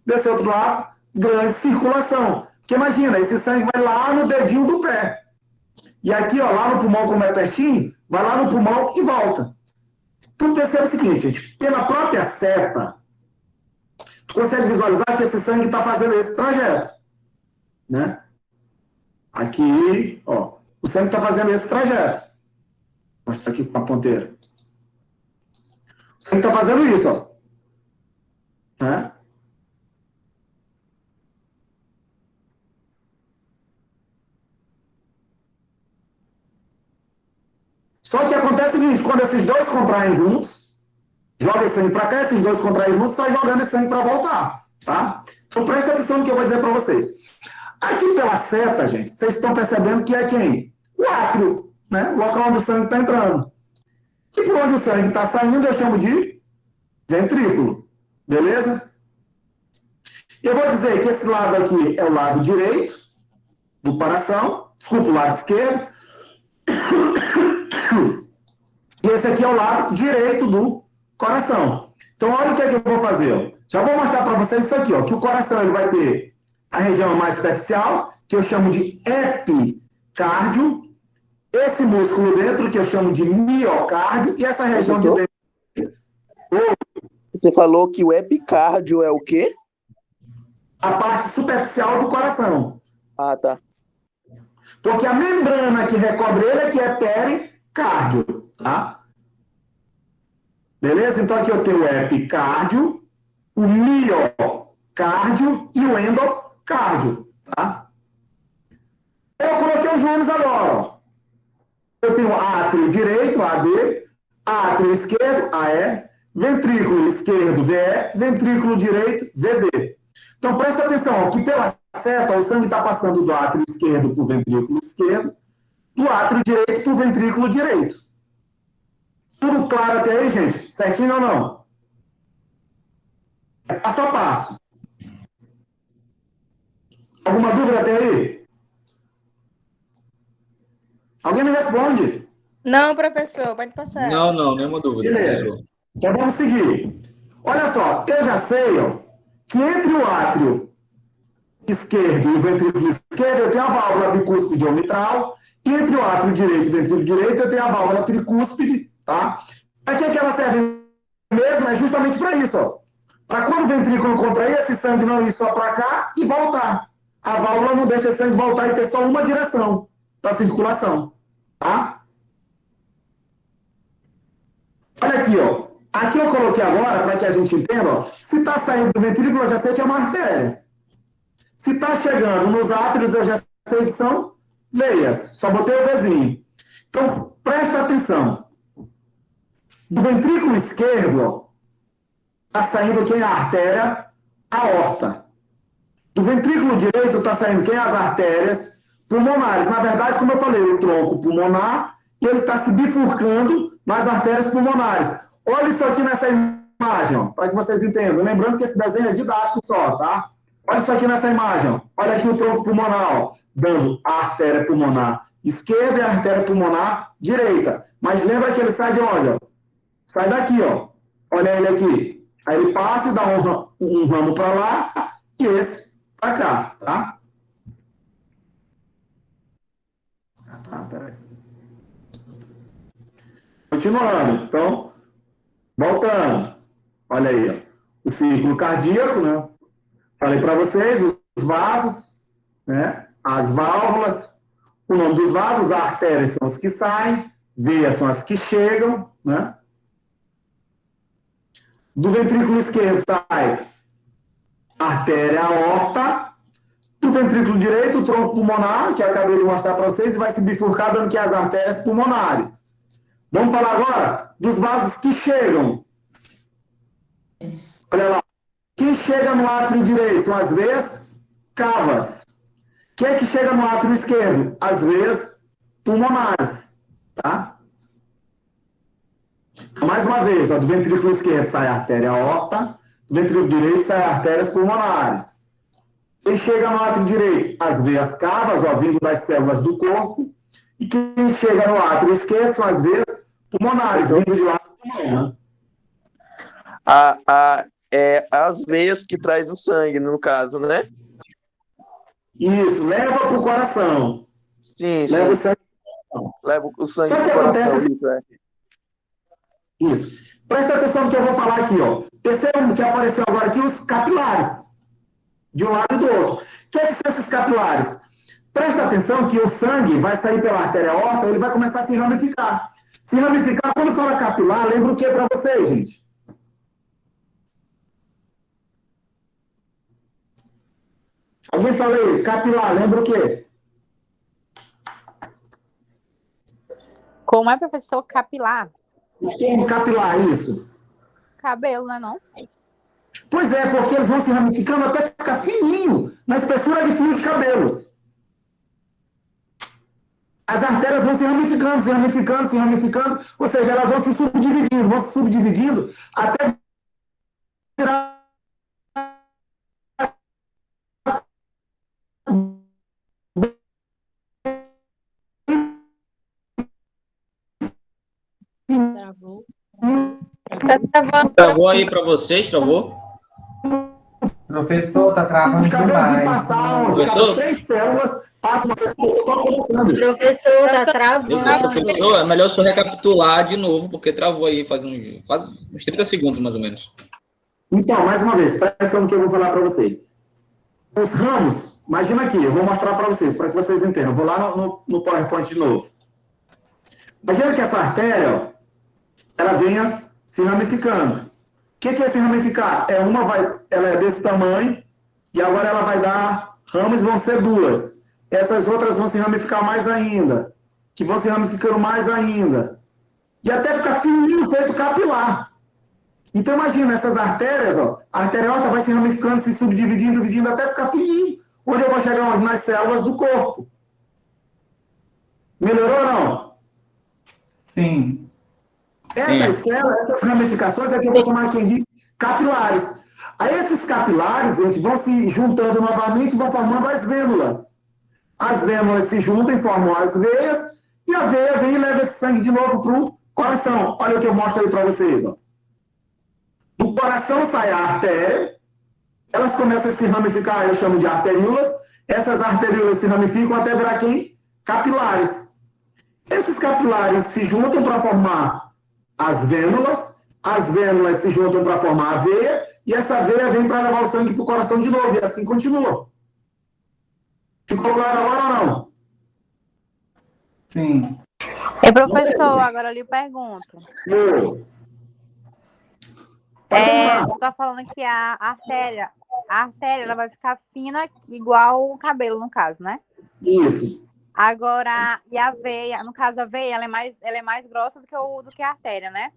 desse outro lado, grande circulação. Porque imagina, esse sangue vai lá no dedinho do pé. E aqui, ó, lá no pulmão, como é pertinho, vai lá no pulmão e volta. Tu percebe o seguinte, gente, pela própria seta, tu consegue visualizar que esse sangue está fazendo esse trajeto, né? Aqui, ó, o sangue está fazendo esse trajeto. Vou mostrar aqui com a ponteira. O sangue está fazendo isso, ó. Né? Só que acontece o seguinte, quando esses dois contraem juntos, joga esse sangue para cá, esses dois contraem juntos, sai jogando esse sangue para voltar, tá? Então presta atenção no que eu vou dizer para vocês. Aqui pela seta, gente, vocês estão percebendo que é quem? O átrio, né? O local onde o sangue está entrando. E por onde o sangue está saindo, eu chamo de ventrículo. Beleza? Eu vou dizer que esse lado aqui é o lado direito do coração. Desculpa, o lado esquerdo. E esse aqui é o lado direito do coração. Então, olha o que é que eu vou fazer. Ó. Já vou mostrar para vocês isso aqui, ó, que o coração ele vai ter a região mais superficial, que eu chamo de epicárdio, esse músculo dentro, que eu chamo de miocárdio, e essa região de dentro. Você falou que o epicárdio é o quê? A parte superficial do coração. Ah, tá. Porque a membrana que recobre ele é que é pericárdio, tá? Beleza? Então aqui eu tenho o epicárdio, o miocárdio e o endocárdio, tá? Eu coloquei os nomes agora, ó. Eu tenho átrio direito, AD, átrio esquerdo, AE, ventrículo esquerdo, VE, ventrículo direito, VB. Então presta atenção, ó, que pela seta ó, o sangue está passando do átrio esquerdo para o ventrículo esquerdo, do átrio direito para o ventrículo direito. Tudo claro até aí, gente? Certinho ou não? É passo a passo. Alguma dúvida até aí? Alguém me responde? Não, professor, pode passar. Não, nenhuma dúvida, Beleza. professor. Então vamos seguir. Olha só, eu já sei ó, que entre o átrio esquerdo e o ventrículo esquerdo eu tenho a válvula bicúspide ou mitral, e entre o átrio direito e o ventrículo direito eu tenho a válvula tricúspide, tá? Para que ela serve mesmo? É justamente para isso, ó. Para quando o ventrículo contrair, esse sangue não ir só para cá e voltar. A válvula não deixa esse sangue voltar e ter só uma direção da circulação, tá? Olha aqui, ó. Aqui eu coloquei agora, para que a gente entenda, ó, se está saindo do ventrículo, eu já sei que é uma artéria. Se está chegando nos átrios, eu já sei que são veias. Só botei o Vzinho. Então, presta atenção. Do ventrículo esquerdo, está saindo quem? A artéria aorta. Do ventrículo direito está saindo quem? As artérias pulmonares. Na verdade, como eu falei, o tronco pulmonar, e ele está se bifurcando nas artérias pulmonares. Olha isso aqui nessa imagem, para que vocês entendam. Lembrando que esse desenho é didático só, tá? Olha isso aqui nessa imagem. Ó. Olha aqui o tronco pulmonar, ó, dando a artéria pulmonar esquerda e a artéria pulmonar direita. Mas lembra que ele sai de onde? Ó? Sai daqui, ó. Olha ele aqui. Aí ele passa e dá um ramo para lá e esse para cá, tá? Peraí. Continuando. Então, voltando. Olha aí, ó. O ciclo cardíaco, né? Falei para vocês, os vasos, né? As válvulas, o nome dos vasos, as artérias são os que saem, veias são as que chegam, né? Do ventrículo esquerdo sai a artéria aorta, do ventrículo direito, o tronco pulmonar, que eu acabei de mostrar para vocês, e vai se bifurcar dando que as artérias pulmonares. Vamos falar agora dos vasos que chegam. Olha lá. Quem chega no átrio direito são as veias cavas. Quem é que chega no átrio esquerdo? As veias pulmonares. Tá? Então, mais uma vez, ó, do ventrículo esquerdo sai a artéria aorta, do ventrículo direito sai as artérias pulmonares. Quem chega no átrio direito? As veias cavas, ó, vindo das células do corpo. E quem chega no átrio esquerdo são as veias pulmonares, vindo de lá do pulmão, né? As veias que traz o sangue, no caso, né? Isso, leva para o coração. Sim, Leva o sim. sangue. Leva o sangue Só que pro coração. acontece Isso, é. Isso. Presta atenção no que eu vou falar aqui, ó. Terceiro que apareceu agora aqui, os capilares. De um lado e do outro. O que são esses capilares? Presta atenção que o sangue vai sair pela artéria aorta, ele vai começar a se ramificar. Se ramificar, quando fala capilar, lembra o que para vocês, gente? Alguém fala aí, capilar, lembra o quê? Como é, professor? Capilar? Como capilar, isso? Cabelo, não é não? Pois é, porque eles vão se ramificando até ficar fininho, na espessura de fio de cabelos. As artérias vão se ramificando, se ramificando, se ramificando, ou seja, elas vão se subdividindo até virar Travou. Tá travando. Travou aí para vocês, travou? Professor, tá travando de cabelos e demais. passar, Professor? 3 células, passam só colocando. Professor, tá Pois é, travando. professor, é melhor o senhor recapitular de novo, porque travou aí faz quase uns 30 segundos, mais ou menos. Então, mais uma vez, presta atenção no que eu vou falar para vocês. Os ramos, imagina aqui, eu vou mostrar para vocês, para que vocês entendam. Eu vou lá no PowerPoint de novo. Imagina que essa artéria, ó, ela venha se ramificando. O que é se ramificar? Ela é desse tamanho, e agora ela vai dar ramos, vão ser 2. Essas outras vão se ramificar mais ainda, que vão se ramificando mais ainda. E até ficar fininho, feito capilar. Então, imagina, essas artérias, ó, a artéria aorta vai se ramificando, se subdividindo, dividindo, até ficar fininho. Onde eu vou chegar onde? Nas células do corpo. Melhorou ou não? Sim. Essas células, essas ramificações é que eu vou chamar aqui de capilares. Aí esses capilares, gente, vão se juntando novamente e vão formando as vênulas. As vênulas se juntam e formam as veias, e a veia vem e leva esse sangue de novo para o coração. Olha o que eu mostro aí para vocês, ó. Do coração sai a artéria, elas começam a se ramificar, eu chamo de arteríolas, essas arteríolas se ramificam até virar quem? Capilares. Esses capilares se juntam para formar as vênulas se juntam para formar a veia, e essa veia vem para levar o sangue para o coração de novo, e assim continua. Ficou claro agora ou não? Sim. Professor, agora eu lhe pergunto. Você está falando que a artéria ela vai ficar fina, igual o cabelo, no caso, né? Isso. Agora, e a veia, no caso, a veia, ela é mais grossa do que a artéria, né?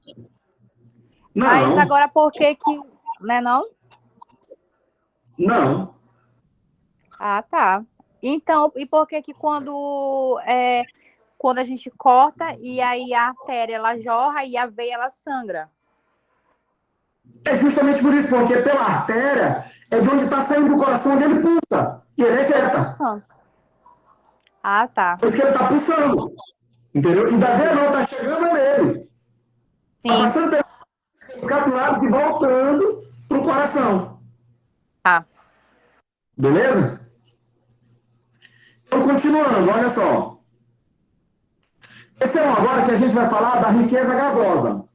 Não. Mas agora, por que que... Né, não? Não. Ah, tá. Então, e por que que quando a gente corta e aí a artéria, ela jorra e a veia, ela sangra? É justamente por isso, porque pela artéria é de onde está saindo do coração, onde ele pulsa. E ele ejeta. Ah, tá. Por isso que ele está pulsando. Entendeu? E da veia não, está chegando nele. Está passando pelos capilares e voltando para o coração. Tá. Beleza? Então, continuando, olha só. Esse é um agora que a gente vai falar da riqueza gasosa.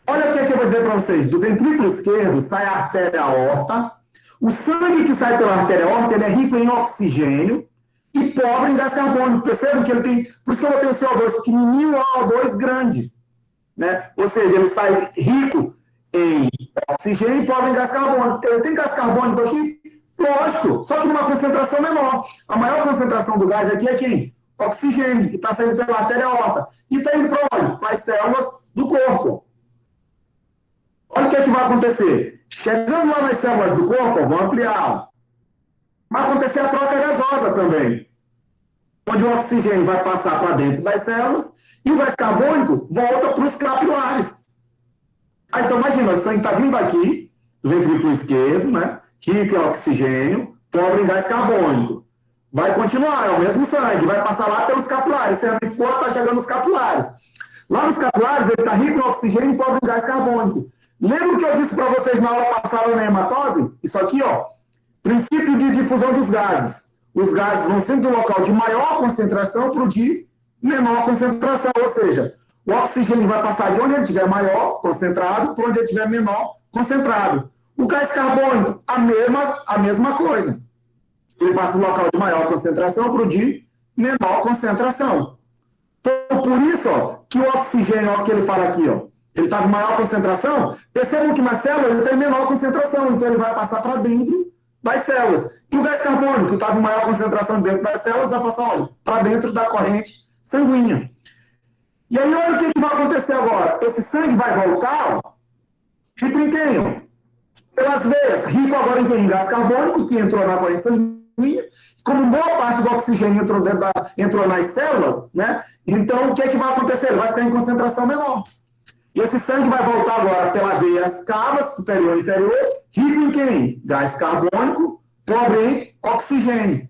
Olha o que é que eu vou dizer para vocês. Do ventrículo esquerdo sai a artéria aorta. O sangue que sai pela artéria aorta, ele é rico em oxigênio e pobre em gás carbônico. Percebam que ele tem... Por isso que eu botei o CO2 pequenininho e o O2 grande. Né? Ou seja, ele sai rico em oxigênio e pobre em gás carbônico. Ele tem gás carbônico aqui? Lógico, só que numa concentração menor. A maior concentração do gás aqui é quem? Oxigênio, que está saindo pela artéria aorta. E está indo para onde? Para as células do corpo. Olha o que é que vai acontecer. Chegando lá nas células do corpo, vão ampliar. Vai acontecer a troca gasosa também. Onde o oxigênio vai passar para dentro das células e o gás carbônico volta para os capilares. Então, imagina, o sangue está vindo aqui, do ventrículo esquerdo, né? Rico em oxigênio, pobre em gás carbônico. Vai continuar, é o mesmo sangue, vai passar lá pelos capilares. Se a espora está chegando nos capilares. Lá nos capilares, ele está rico em oxigênio e pobre em gás carbônico. Lembra o que eu disse para vocês na aula passada na hematose? Isso aqui, ó, princípio de difusão dos gases. Os gases vão sempre do local de maior concentração para o de menor concentração, ou seja, o oxigênio vai passar de onde ele estiver maior, concentrado, para onde ele estiver menor, concentrado. O gás carbônico, a mesma coisa. Ele passa do local de maior concentração para o de menor concentração. Então, por isso, ó, que o oxigênio, ó, que ele fala aqui, ó, ele está em maior concentração, percebam que na célula ele tem menor concentração, então ele vai passar para dentro das células. E o gás carbônico, que estava em maior concentração dentro das células, vai passar para dentro da corrente sanguínea. E aí, olha o que vai acontecer agora. Esse sangue vai voltar, ó, tipo em quem? Ó? Pelas veias, rico agora em gás carbônico, que entrou na corrente sanguínea, como boa parte do oxigênio entrou nas células, né? Então, o que vai acontecer? Ele vai ficar em concentração menor. E esse sangue vai voltar agora pelas veias cavas, superior e inferior, rico em quem? Gás carbônico, pobre em oxigênio.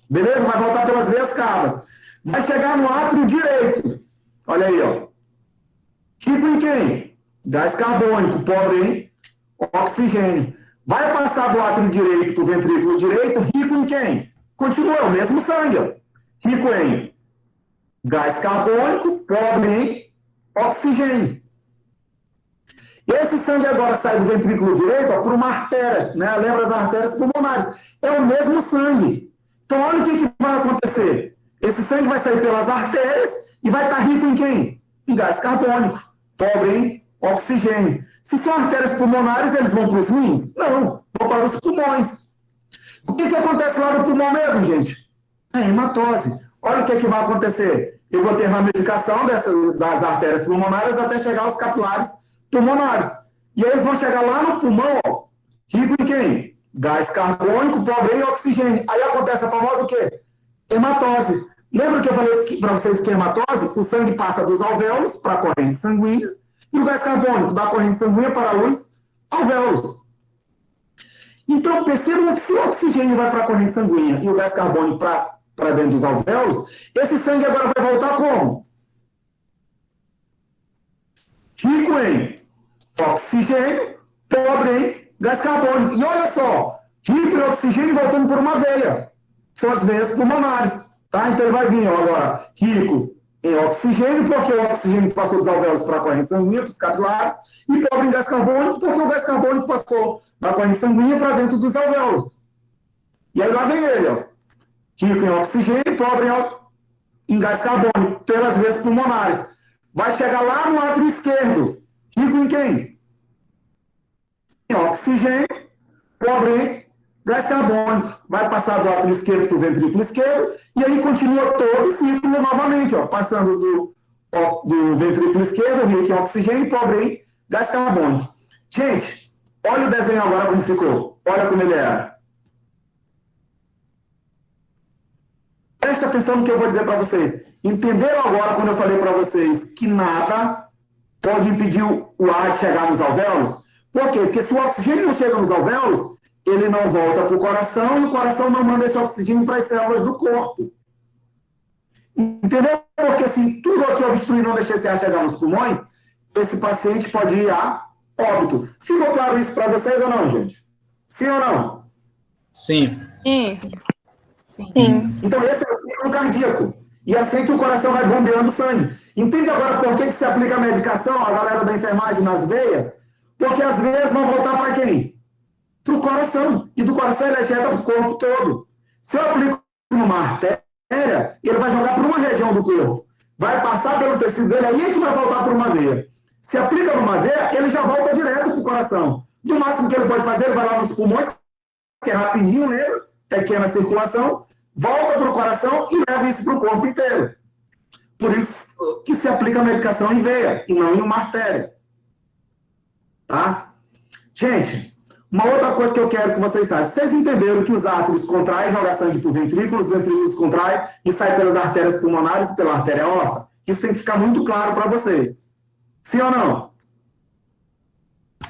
Beleza? Vai voltar pelas veias cavas. Vai chegar no átrio direito. Olha aí, ó. Rico em quem? Gás carbônico, pobre em oxigênio. Vai passar do átrio direito para o ventrículo direito, rico em quem? Continua, o mesmo sangue, ó. Rico em gás carbônico, pobre em oxigênio. Esse sangue agora sai do ventrículo direito por uma artéria, né? Lembra as artérias pulmonares? É o mesmo sangue. Então, olha o que vai acontecer. Esse sangue vai sair pelas artérias e vai estar rico em quem? Em gás carbônico, pobre em oxigênio. Se são artérias pulmonares, eles vão para os rins? Não, vão para os pulmões. O que acontece lá no pulmão mesmo, gente? É hematose. Olha o que vai acontecer. Eu vou ter ramificação das artérias pulmonares até chegar aos capilares pulmonares. E aí eles vão chegar lá no pulmão, ó, rico em quem? Gás carbônico, pobre em oxigênio. Aí acontece a famosa o quê? Hematose. Lembra que eu falei para vocês que hematose? O sangue passa dos alvéolos para a corrente sanguínea e o gás carbônico da corrente sanguínea para os alvéolos. Então, percebam que se o oxigênio vai para a corrente sanguínea e o gás carbônico para dentro dos alvéolos, esse sangue agora vai voltar como? Rico em oxigênio, pobre em gás carbônico. E olha só, rico em oxigênio voltando por uma veia. São as veias pulmonares. Tá? Então ele vai vir ó, agora rico em oxigênio, porque o oxigênio passou dos alvéolos para a corrente sanguínea, para os capilares, e pobre em gás carbônico, porque o gás carbônico passou da corrente sanguínea para dentro dos alvéolos. E aí lá vem ele, ó. Rico em oxigênio, pobre em gás carbônico, pelas veias pulmonares. Vai chegar lá no átrio esquerdo. Rico em quem? Em oxigênio, pobre em gás carbônico. Vai passar do átrio esquerdo para o ventrículo esquerdo, e aí continua todo o ciclo novamente, ó, passando do ventrículo esquerdo, rico em oxigênio, pobre em gás carbônico. Gente, olha o desenho agora como ficou. Olha como ele era. Presta atenção no que eu vou dizer para vocês. Entenderam agora quando eu falei para vocês que nada pode impedir o ar de chegar nos alvéolos? Por quê? Porque se o oxigênio não chega nos alvéolos, ele não volta para o coração e o coração não manda esse oxigênio para as células do corpo. Entendeu? Porque se tudo aqui obstruir não deixar esse ar chegar nos pulmões, esse paciente pode ir a óbito. Ficou claro isso para vocês ou não, gente? Sim ou não? Sim. Sim. Sim. Então esse é o ciclo cardíaco. E assim que o coração vai bombeando sangue. Entende agora por que se aplica a medicação, a galera da enfermagem, nas veias? Porque as veias vão voltar para quem? para o coração. E do coração ele ejeta para o corpo todo. Se eu aplico numa artéria, ele vai jogar para uma região do corpo. Vai passar pelo tecido dele, aí é que vai voltar para uma veia. Se aplica numa veia, ele já volta direto para o coração. No máximo que ele pode fazer, ele vai lá nos pulmões, que é rapidinho, lembra? Pequena circulação, volta para o coração e leva isso para o corpo inteiro. Por isso que se aplica a medicação em veia e não em uma artéria. Tá? Gente, uma outra coisa que eu quero que vocês saibam. Vocês entenderam que os átrios contraem, jogam sangue para os ventrículos contraem e saem pelas artérias pulmonares e pela artéria aorta? Isso tem que ficar muito claro para vocês. Sim ou não?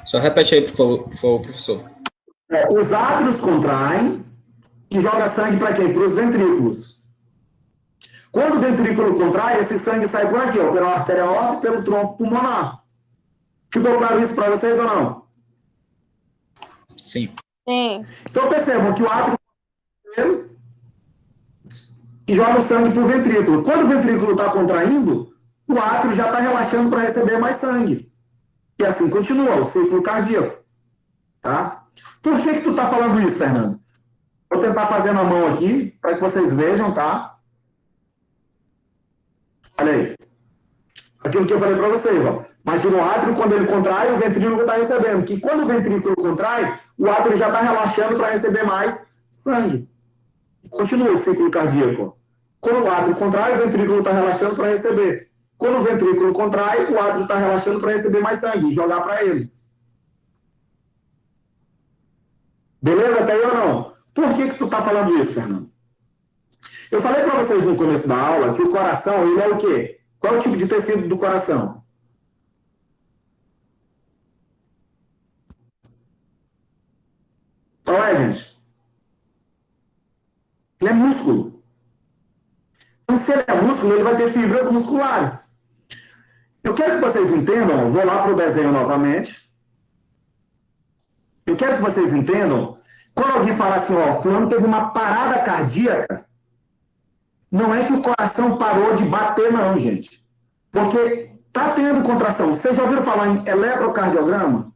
Só repete aí, por favor, professor. Os átrios contraem e joga sangue para quem? Para os ventrículos. Quando o ventrículo contrai, esse sangue sai por aqui, ó, pela artéria aorta e pelo tronco pulmonar. Ficou claro isso para vocês ou não? Sim. Sim. Então percebam que o átrio e joga o sangue para o ventrículo. Quando o ventrículo está contraindo, o átrio já está relaxando para receber mais sangue. E assim continua o ciclo cardíaco. Tá? Por que tu está falando isso, Fernando? Vou tentar fazer na mão aqui, para que vocês vejam, tá? Olha aí. Aquilo que eu falei para vocês, ó. Imagina o átrio, quando ele contrai, o ventrículo está recebendo. Que quando o ventrículo contrai, o átrio já está relaxando para receber mais sangue. Continua o ciclo cardíaco. Quando o átrio contrai, o ventrículo está relaxando para receber. Quando o ventrículo contrai, o átrio está relaxando para receber mais sangue e jogar para eles. Beleza até aí ou não? Por que tu está falando isso, Fernando? Eu falei para vocês no começo da aula que o coração, ele é o quê? Qual é o tipo de tecido do coração? Qual é, gente? Ele é músculo. Então, se ele é músculo, ele vai ter fibras musculares. Eu quero que vocês entendam, vou lá para o desenho novamente. Eu quero que vocês entendam, quando alguém falar assim, ó, fulano teve uma parada cardíaca, não é que o coração parou de bater, não, gente. Porque tá tendo contração. Vocês já ouviram falar em eletrocardiograma?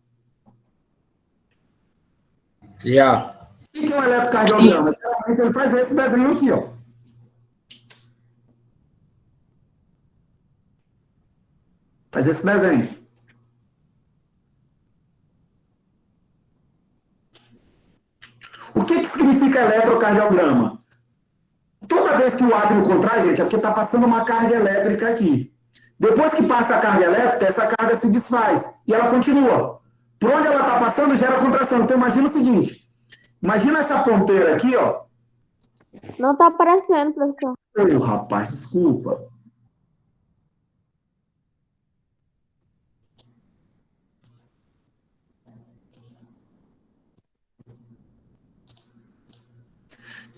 Já. O que é um eletrocardiograma? Geralmente ele faz esse desenho aqui, ó. Faz esse desenho. O que significa eletrocardiograma? Toda vez que o átrio contrai, gente, é porque está passando uma carga elétrica aqui. Depois que passa a carga elétrica, essa carga se desfaz e ela continua. Por onde ela está passando, gera contração. Então, imagina o seguinte. Imagina essa ponteira aqui, ó. Não está aparecendo, professor. Ô, rapaz, desculpa.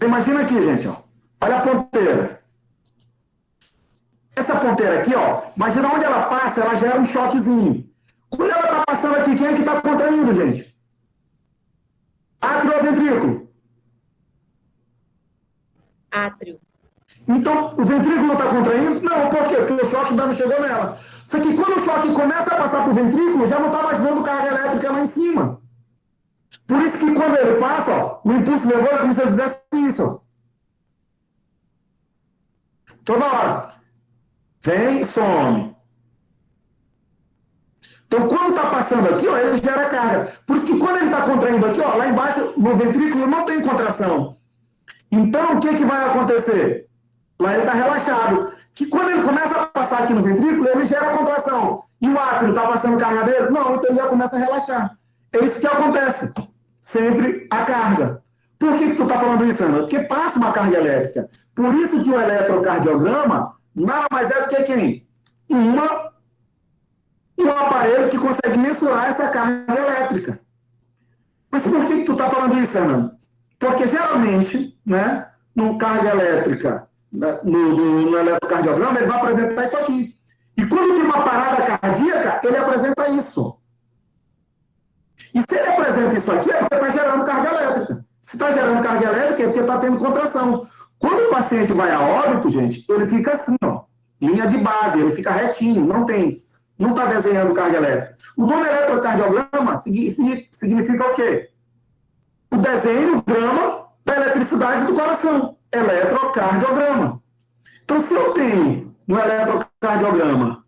Imagina aqui, gente, ó. Olha a ponteira. Essa ponteira aqui, ó, imagina onde ela passa, ela gera um choquezinho. Quando ela está passando aqui, quem é que está contraindo, gente? Átrio ou ventrículo? Átrio. Então, o ventrículo está contraindo? Não, por quê? Porque o choque ainda não chegou nela. Só que quando o choque começa a passar para o ventrículo, já não está mais dando carga elétrica lá em cima. Por isso que quando ele passa, ó, o impulso nervoso é como se ele fizesse isso, ó. Toda hora. Vem e some. Então, quando está passando aqui, ó, ele gera carga. Por isso que quando ele está contraindo aqui, ó, lá embaixo, no ventrículo, não tem contração. Então, o que vai acontecer? Lá ele está relaxado. Que quando ele começa a passar aqui no ventrículo, ele gera contração. E o átrio está passando carga dele? Não, então ele já começa a relaxar. É isso que acontece. Sempre a carga. Por que tu está falando isso, Ana? Porque passa uma carga elétrica. Por isso que o eletrocardiograma nada mais é do que quem? Um aparelho que consegue mensurar essa carga elétrica. Mas por que tu está falando isso, Fernando? Porque geralmente, né, no carga elétrica, no eletrocardiograma, ele vai apresentar isso aqui. E quando tem uma parada cardíaca, ele apresenta isso. E se ele apresenta isso aqui, é porque está gerando carga elétrica. Se está gerando carga elétrica, é porque está tendo contração. Quando o paciente vai a óbito, gente, ele fica assim, ó, linha de base, ele fica retinho, não está desenhando carga elétrica. O nome eletrocardiograma significa o quê? o desenho, o grama da eletricidade do coração. Eletrocardiograma. Então, se eu tenho no eletrocardiograma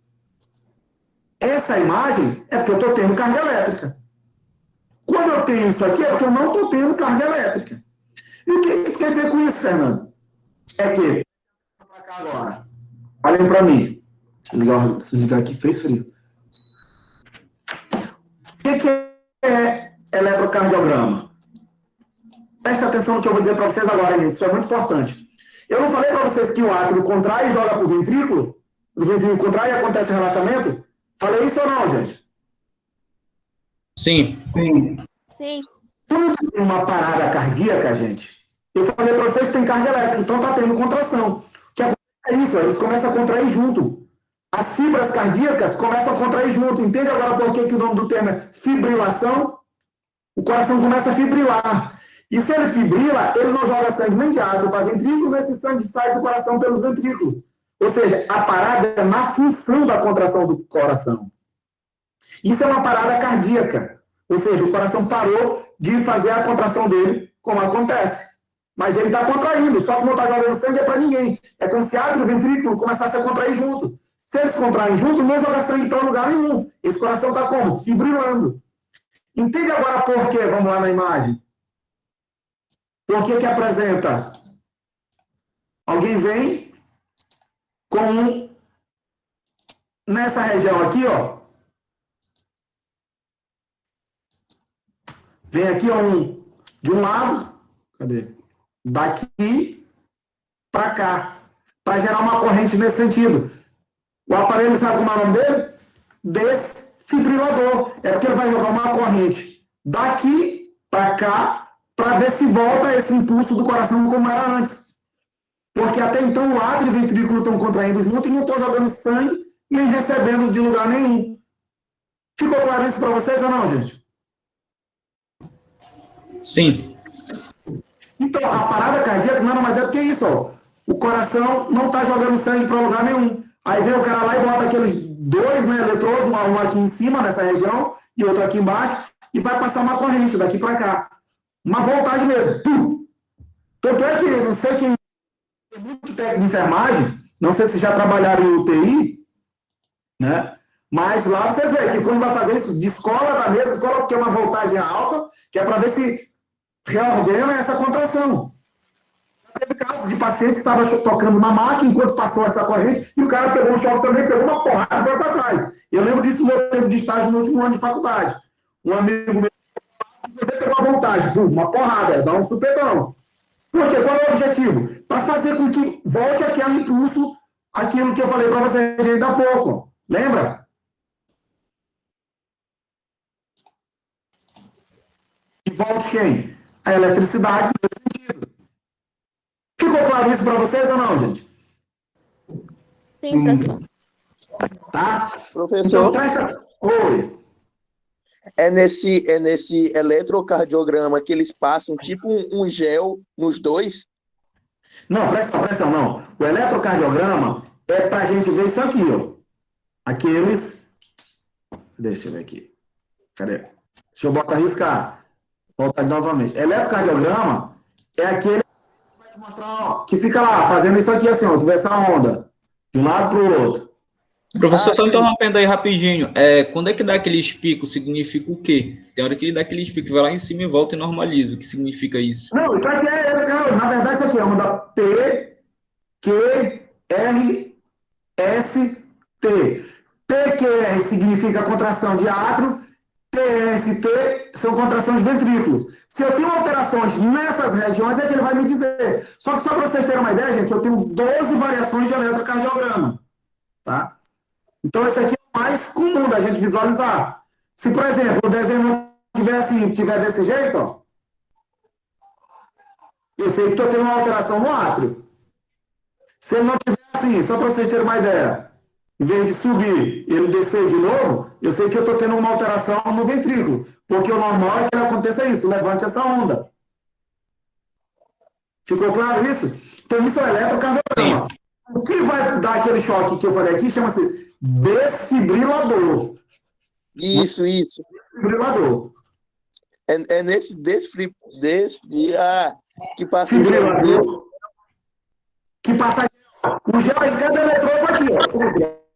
essa imagem, é porque eu estou tendo carga elétrica. Quando eu tenho isso aqui, é porque eu não estou tendo carga elétrica. E o que quer dizer com isso, Fernando? É que, para cá agora, olhem para mim. Deixa eu ligar aqui, fez frio. O que é eletrocardiograma? Presta atenção no que eu vou dizer para vocês agora, gente. Isso é muito importante. Eu não falei para vocês que o átrio contrai e joga para o ventrículo? O ventrículo contrai e acontece o relaxamento? Falei isso ou não, gente? Sim. Sim. Sim. Tudo tem uma parada cardíaca, gente. Eu falei para vocês que tem carga elétrica, então está tendo contração. O que acontece é isso, eles começam a contrair junto. As fibras cardíacas começam a contrair junto. Entende agora por que o nome do termo é fibrilação? O coração começa a fibrilar. E se ele fibrila, ele não joga sangue nem de átrio para ventrículo, mas esse sangue sai do coração pelos ventrículos. Ou seja, a parada é na função da contração do coração. Isso é uma parada cardíaca. Ou seja, o coração parou de fazer a contração dele, como acontece. Mas ele está contraindo, só que não está jogando sangue é para ninguém. É como se átrio e ventrículo começassem a contrair junto. Se eles contraem junto, não joga sangue para lugar nenhum. Esse coração está como? Fibrilando. Entende agora por quê? Vamos lá na imagem. Por que que apresenta? Alguém vem com nessa região aqui, ó. Vem aqui, ó, de um lado, cadê? Daqui para cá, para gerar uma corrente nesse sentido. O aparelho, sabe como é o nome dele? Desfibrilador. É porque ele vai jogar uma corrente daqui para cá, para ver se volta esse impulso do coração como era antes. Porque até então o átrio e o ventrículo estão contraindo junto e não estão jogando sangue nem recebendo de lugar nenhum. Ficou claro isso para vocês ou não, gente? Sim. Então, a parada cardíaca nada mais é do que isso, ó. O coração não está jogando sangue para lugar nenhum. Aí vem o cara lá e bota aqueles dois, né, eletrodos, um aqui em cima, nessa região, e outro aqui embaixo, e vai passar uma corrente daqui para cá. Uma voltagem mesmo. Pum! Tanto é que, não sei quem tem muito técnico de enfermagem, não sei se já trabalharam em UTI, né? Mas lá vocês veem que quando vai fazer isso, descola da mesa, descola porque é uma voltagem alta, que é para ver se reordena essa contração. Teve casos de pacientes que estavam tocando na máquina enquanto passou essa corrente e o cara pegou um choque também, pegou uma porrada e foi para trás. Eu lembro disso no meu tempo de estágio no último ano de faculdade. Um amigo meu pegou a voltagem, pum, uma porrada, dá um supetão. Por quê? Qual é o objetivo? Para fazer com que volte aquele impulso, aquilo que eu falei para vocês ainda há pouco. Lembra? E volte quem? A eletricidade nesse sentido. Ficou claro isso para vocês ou não, gente? Sim, professor. Tá? Professor, Então, presta... Oi. é nesse eletrocardiograma que eles passam tipo um gel nos dois? Não, presta atenção, não. O eletrocardiograma é para a gente ver isso aqui, ó. Aqueles... Deixa eu ver aqui. Cadê? Deixa eu botar riscar. Voltar novamente. Eletrocardiograma é aquele que vai te mostrar, ó, que fica lá, fazendo isso aqui assim, ó. Tu vê essa onda. De um lado para o outro. Professor, só sim. interrompendo aí rapidinho. Quando é que dá aqueles picos, significa o quê? Tem hora que ele dá aqueles picos, vai lá em cima e volta e normaliza. O que significa isso? Não, isso aqui não, na verdade, isso aqui é onda P, Q, R, S, T. PQR significa contração de átrio, TST são contrações de ventrículos. Se eu tenho alterações nessas regiões, é que ele vai me dizer. Só que só para vocês terem uma ideia, gente, eu tenho 12 variações de eletrocardiograma. Tá? Então, esse aqui é o mais comum da gente visualizar. Se, por exemplo, o desenho não tiver assim, tiver desse jeito, ó, eu sei que estou tendo uma alteração no átrio. Se ele não tiver assim, só para vocês terem uma ideia, em vez de subir, ele descer de novo, eu sei que eu estou tendo uma alteração no ventrículo. Porque o normal é que aconteça isso, levante essa onda. Ficou claro isso? Então, isso é eletrocardiograma. O que vai dar aquele choque que eu falei aqui chama-se desfibrilador. Isso. Desfibrilador. É nesse que passa o Desfibrilador. gel. Que passa o gel em cada eletrodo aqui,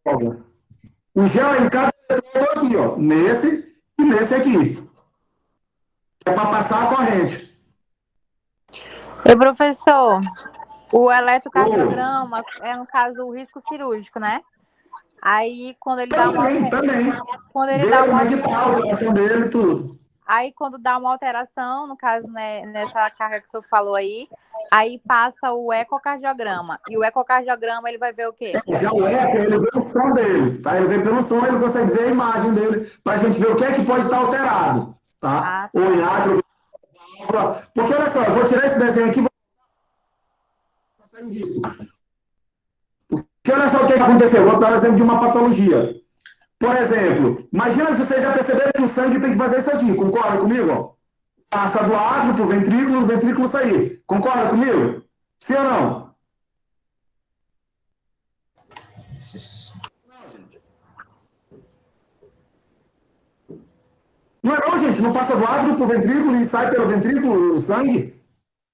ó. O gel em cada eletrodo aqui, ó. Nesse e nesse aqui. É para passar a corrente. E professor, o eletrocardiograma é, no caso, o risco cirúrgico, né? Aí, quando ele dá uma Também. quando ele Ver dá como uma é que tá a alteração dele e tudo. Aí, quando dá uma alteração, no caso, né, nessa carga que o senhor falou aí passa o ecocardiograma. E o ecocardiograma, ele vai ver o quê? Já o eco, ele vê o som deles, tá? Ele vê pelo som, ele consegue ver a imagem dele, para a gente ver o que é que pode estar alterado, tá? Ou em átrio, porque olha só, eu vou tirar esse desenho aqui e vou passar disso. Porque olha só o que aconteceu, vou dar um exemplo de uma patologia. Por exemplo, imagina se vocês já perceberam que o sangue tem que fazer isso aqui, concorda comigo? Ó? Passa do átrio para o ventrículo sair. Concorda comigo? Sim ou não? Não é não, gente? Não passa do átrio para o ventrículo e sai pelo ventrículo o sangue?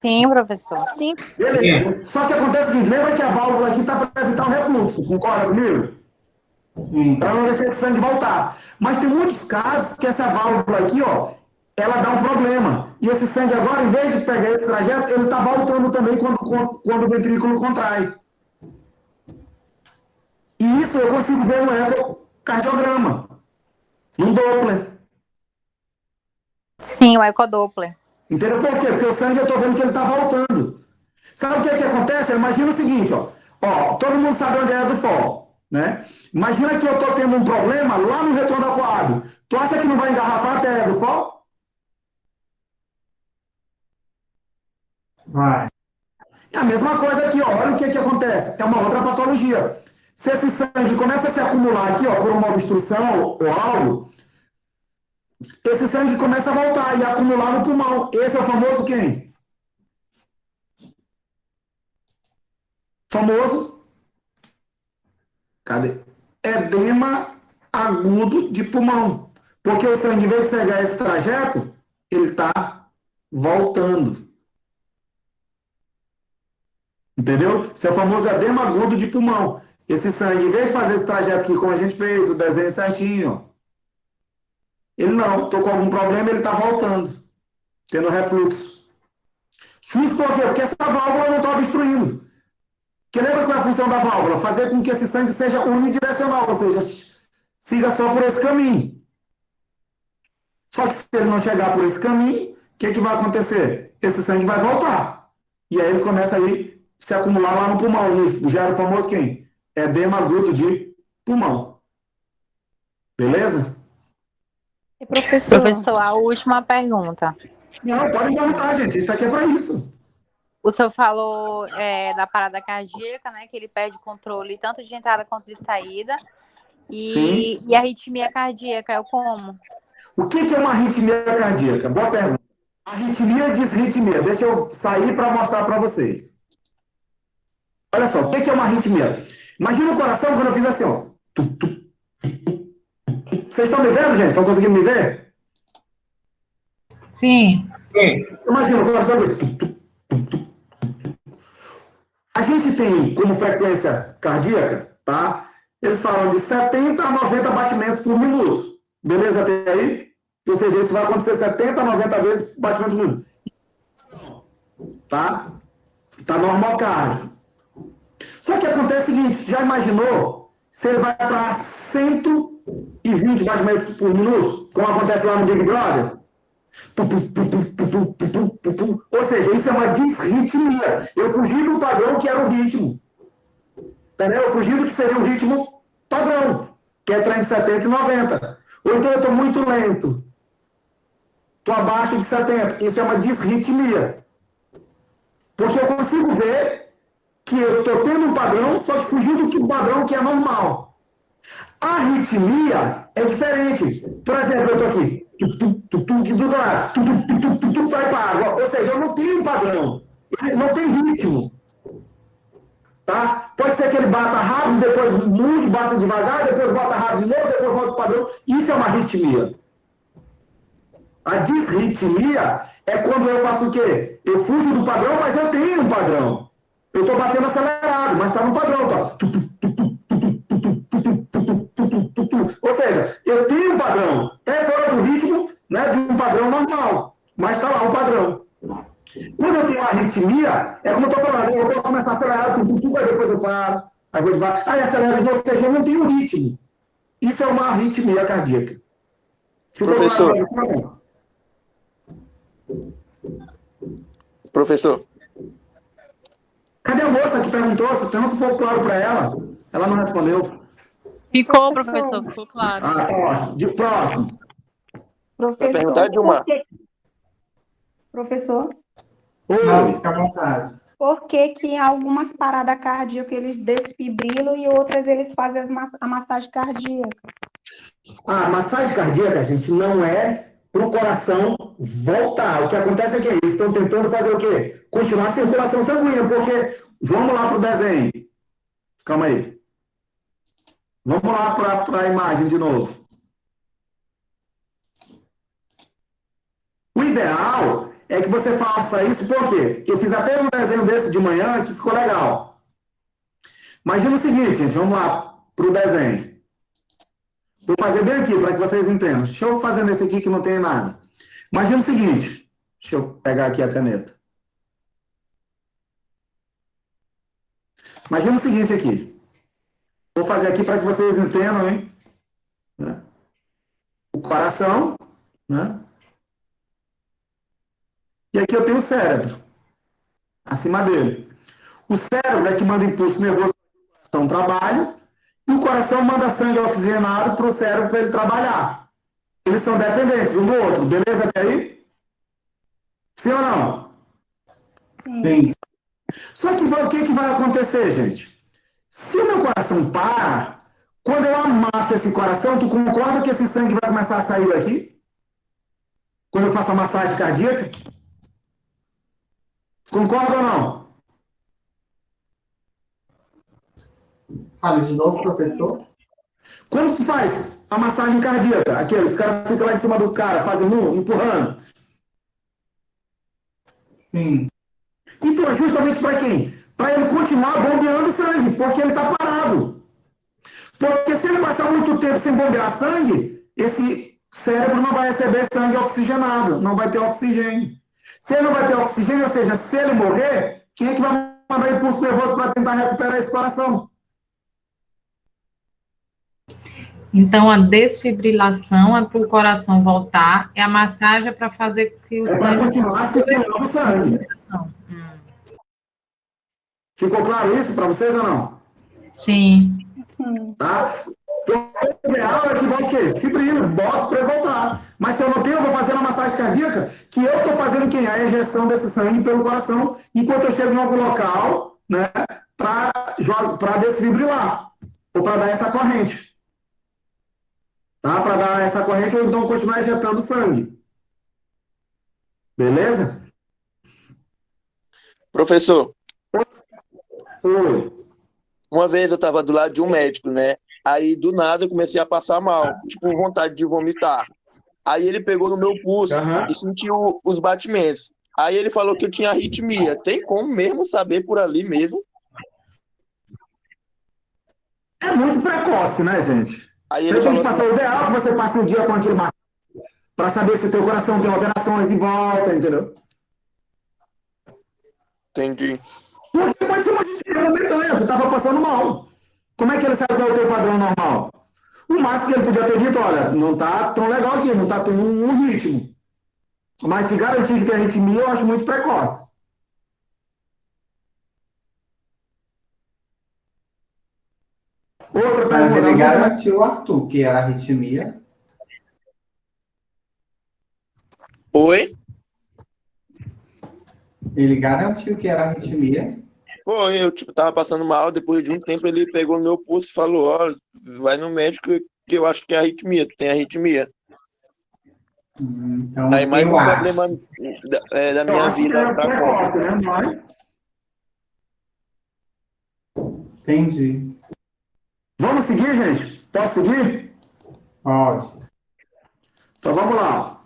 Sim, professor. Sim. Beleza. Só que acontece o seguinte, lembra que a válvula aqui está para evitar o refluxo, concorda comigo? Para não deixar esse sangue voltar. Mas tem muitos casos que essa válvula aqui, ó, ela dá um problema. E esse sangue agora, em vez de pegar esse trajeto, ele está voltando também quando o ventrículo contrai. E isso eu consigo ver no ecocardiograma, no Doppler. Sim, o ecodoppler. Entendeu por quê? Porque o sangue eu estou vendo que ele está voltando. Sabe o que acontece? Imagina o seguinte, ó, todo mundo sabe onde é a do Fó, né? Imagina que eu estou tendo um problema lá no retorno aquário. Tu acha que não vai engarrafar até a do Fó? Vai. É a mesma coisa aqui, ó. Olha o que acontece. É uma outra patologia. Se esse sangue começa a se acumular aqui, ó, por uma obstrução ou algo, esse sangue começa a voltar e acumular no pulmão. Esse é o famoso quem? Famoso. Cadê? Edema agudo de pulmão. Porque o sangue, em vez de cegar esse trajeto, ele está voltando. Entendeu? Esse é o famoso edema agudo de pulmão. Esse sangue, em vez de fazer esse trajeto aqui, como a gente fez, o desenho certinho, ó, ele não, estou com algum problema, ele está voltando, tendo refluxo. Isso por quê? Porque essa válvula não está obstruindo. Porque lembra qual é a função da válvula? Fazer com que esse sangue seja unidirecional, ou seja, siga só por esse caminho. Só que se ele não chegar por esse caminho, o que vai acontecer? Esse sangue vai voltar. E aí ele começa a se acumular lá no pulmão. E gera o famoso quem? Edema agudo de pulmão. Beleza? E professor, A última pergunta. Não, pode perguntar, gente. Isso aqui é para isso. O senhor falou da parada cardíaca, né? Que ele perde o controle tanto de entrada quanto de saída. E a arritmia cardíaca é o como? O que é uma arritmia cardíaca? Boa pergunta. Arritmia e disritmia. Deixa eu sair para mostrar para vocês. Olha só, o que é uma arritmia? Imagina o coração quando eu fiz assim, ó. Vocês estão me vendo, gente? Estão conseguindo me ver? Sim. Imagina o coração. A gente tem como frequência cardíaca, tá? Eles falam de 70 a 90 batimentos por minuto. Beleza até aí? Ou seja, isso vai acontecer 70 a 90 vezes batimentos por minuto. Tá? Tá normal cardio. Só que acontece o seguinte, já imaginou se ele vai para 120 batimentos por minuto, como acontece lá no Big Brother? Ou seja, isso é uma disritmia. Eu fugi do padrão que era o ritmo. Entendeu? Eu fugi do que seria o ritmo padrão, que é entre 70 e 90. Ou então eu estou muito lento. Estou abaixo de 70. Isso é uma disritmia. Porque eu consigo ver que eu estou tendo um padrão, só que fugindo do padrão que é normal. A arritmia é diferente. Por exemplo, eu estou aqui. Vai para a água. Ou seja, eu não tenho um padrão. Ele não tem ritmo. Tá? Pode ser que ele bata rápido, depois mude, bata devagar, depois bata rápido de novo, depois volta para o padrão. Isso é uma arritmia. A disritmia é quando eu faço o quê? Eu fujo do padrão, mas eu tenho um padrão. Eu estou batendo acelerado, mas está no padrão. Tá? Ou seja, eu tenho um padrão. É fora do ritmo, né, de um padrão normal, mas está lá um padrão. Quando eu tenho arritmia, é como eu estou falando, eu posso começar acelerado, aí depois eu paro, aí vou devagar, aí acelero de novo, ou seja, eu não tenho ritmo. Isso é uma arritmia cardíaca. Professor. Professor. Cadê a moça que perguntou? Se perguntou se for claro para ela. Ela não respondeu. Ficou, professor, ficou claro. Ótimo. De próximo. Vai perguntar, Dilma? Professor? Não, fica à vontade. Por que que em algumas paradas cardíacas eles desfibrilam e outras eles fazem a massagem cardíaca? A massagem cardíaca, gente, não é para o coração voltar. O que acontece é que eles estão tentando fazer o quê? Continuar a circulação sanguínea, porque vamos lá para o desenho. Calma aí. Vamos lá para a imagem de novo. O ideal é que você faça isso, por quê? Eu fiz até um desenho desse de manhã que ficou legal. Imagina o seguinte, gente, vamos lá para o desenho. Vou fazer bem aqui para que vocês entendam. Deixa eu fazer nesse aqui que não tem nada. Imagina o seguinte. Deixa eu pegar aqui a caneta. Imagina o seguinte aqui. Vou fazer aqui para que vocês entendam, hein? O coração, né? E aqui eu tenho o cérebro, acima dele. O cérebro é que manda impulso nervoso para o coração trabalho, e o coração manda sangue oxigenado para o cérebro para ele trabalhar. Eles são dependentes um do outro, beleza até aí? Sim ou não? Sim. Só que o que vai acontecer, gente? Se o meu coração para, quando eu amasso esse coração, tu concorda que esse sangue vai começar a sair daqui? Quando eu faço a massagem cardíaca? Concorda ou não? Fale de novo, professor. Quando tu faz a massagem cardíaca, aquele, o cara fica lá em cima do cara, fazendo empurrando. Sim. Então, é justamente para quem? Para ele continuar bombeando sangue, porque ele está parado. Porque se ele passar muito tempo sem bombear sangue, esse cérebro não vai receber sangue oxigenado, não vai ter oxigênio. Se ele não vai ter oxigênio, ou seja, se ele morrer, quem é que vai mandar impulso nervoso para tentar recuperar esse coração? Então, a desfibrilação é para o coração voltar, e a massagem é para fazer com que o É para sangue... continuar circulando o sangue. Ficou claro isso para vocês ou não? Sim. Tá? Então, o ideal é que vai o quê? Fibrilo, boto para voltar. Mas se eu não tenho, eu vou fazer uma massagem cardíaca, que eu estou fazendo quem? A injeção desse sangue pelo coração, enquanto eu chego em algum local, né, para desfibrilar, ou para dar essa corrente. Tá? Para dar essa corrente, ou então continuar injetando sangue. Beleza? Professor. Oi. Uma vez eu estava do lado de um médico, né? Aí, do nada, eu comecei a passar mal, tipo, vontade de vomitar. Aí ele pegou no meu pulso e sentiu os batimentos. Aí ele falou que eu tinha arritmia. Tem como mesmo saber por ali mesmo? É muito precoce, né, gente? Aí você ele tem que falou passar assim, o ideal que você passe um dia com aquele marcador para saber se o teu coração tem alterações em volta, entendeu? Entendi. Porque pode ser uma arritmia momentânea, tu estava passando mal. Como é que ele sabe qual é o teu padrão normal? O máximo que ele podia ter dito, olha, não tá tão legal aqui, não tá tendo um ritmo. Mas se garantir que tem arritmia, eu acho muito precoce. Outra Mas pergunta. ele garantiu, Arthur, que era arritmia. Oi? Ele garantiu que era arritmia. Foi, eu tipo, tava passando mal, depois de um tempo ele pegou no meu pulso e falou, ó, vai no médico que eu acho que é arritmia, tu tem arritmia. Então, Aí mais um eu problema da minha vida pra conta. Né? Mas... Entendi. Vamos seguir, gente? Posso seguir? Pode. Então vamos lá.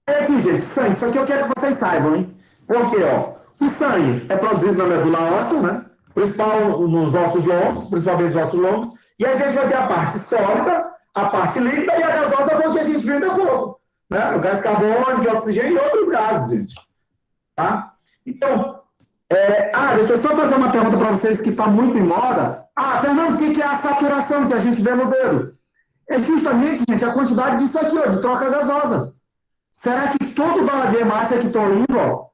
Aí aqui, gente, sangue, isso aqui eu quero que vocês saibam, hein? Porque, ó, o sangue é produzido na medula óssea, né? Principal nos ossos longos, principalmente os ossos longos, e a gente vai ter a parte sólida, a parte líquida e a gasosa é o que a gente viu daqui a pouco, né? O gás carbônico, o oxigênio e outros gases, gente. Tá? Então, deixa eu só fazer uma pergunta para vocês que está muito em moda. Fernando, o que é a saturação que a gente vê no dedo? É justamente, gente, a quantidade disso aqui, ó, de troca gasosa. Será que todo dólar de hemácia que estão indo, ó,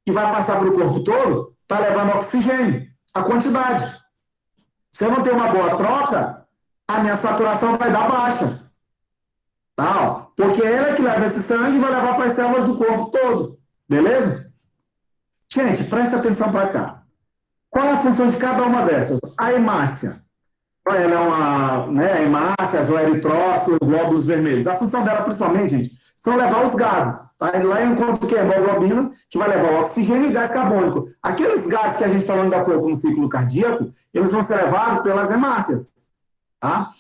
que vai passar pelo corpo todo, está levando oxigênio? A quantidade. Se eu não tenho uma boa troca, a minha saturação vai dar baixa. Tá, ó? Porque ela é que leva esse sangue e vai levar para as células do corpo todo. Beleza? Gente, presta atenção para cá. Qual é a função de cada uma dessas? A hemácia. Ela é uma, né, a hemácias, o eritrócito, glóbulos vermelhos. A função dela, principalmente, gente, são levar os gases. Tá? E lá eu encontro o que? A hemoglobina, que vai levar o oxigênio e gás carbônico. Aqueles gases que a gente falou ainda há pouco no ciclo cardíaco, eles vão ser levados pelas hemácias. Tá?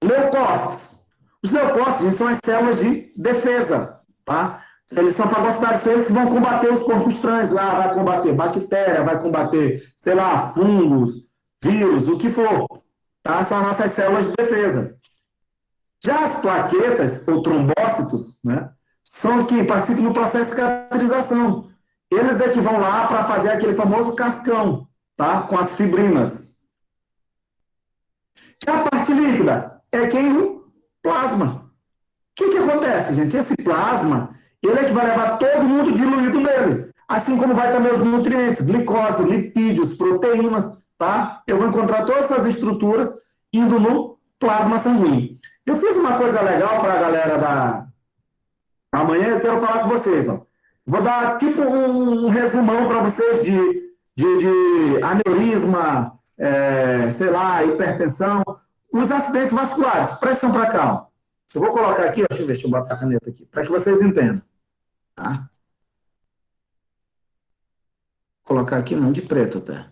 Leucócitos. Os leucócitos, gente, são as células de defesa. Tá? Eles são fagocitários, eles vão combater os corpos estranhos. Lá vai combater bactéria, vai combater, sei lá, fungos, vírus, o que for. Tá? São as nossas células de defesa. Já as plaquetas, ou trombócitos, né, são que participam no processo de cicatrização. Eles é que vão lá para fazer aquele famoso cascão, tá? Com as fibrinas. E a parte líquida é quem? O plasma. O que acontece, gente? Esse plasma, ele é que vai levar todo mundo diluído nele. Assim como vai também os nutrientes, glicose, lipídios, proteínas, tá? Eu vou encontrar todas essas estruturas indo no plasma sanguíneo. Eu fiz uma coisa legal para a galera da... Amanhã eu quero falar com vocês, ó. Vou dar tipo um resumão para vocês de aneurisma, sei lá, hipertensão, os acidentes vasculares. Prestem para cá, ó. Eu vou colocar aqui, ó, deixa eu botar a caneta aqui, para que vocês entendam. Tá? Vou colocar aqui não, de preto até.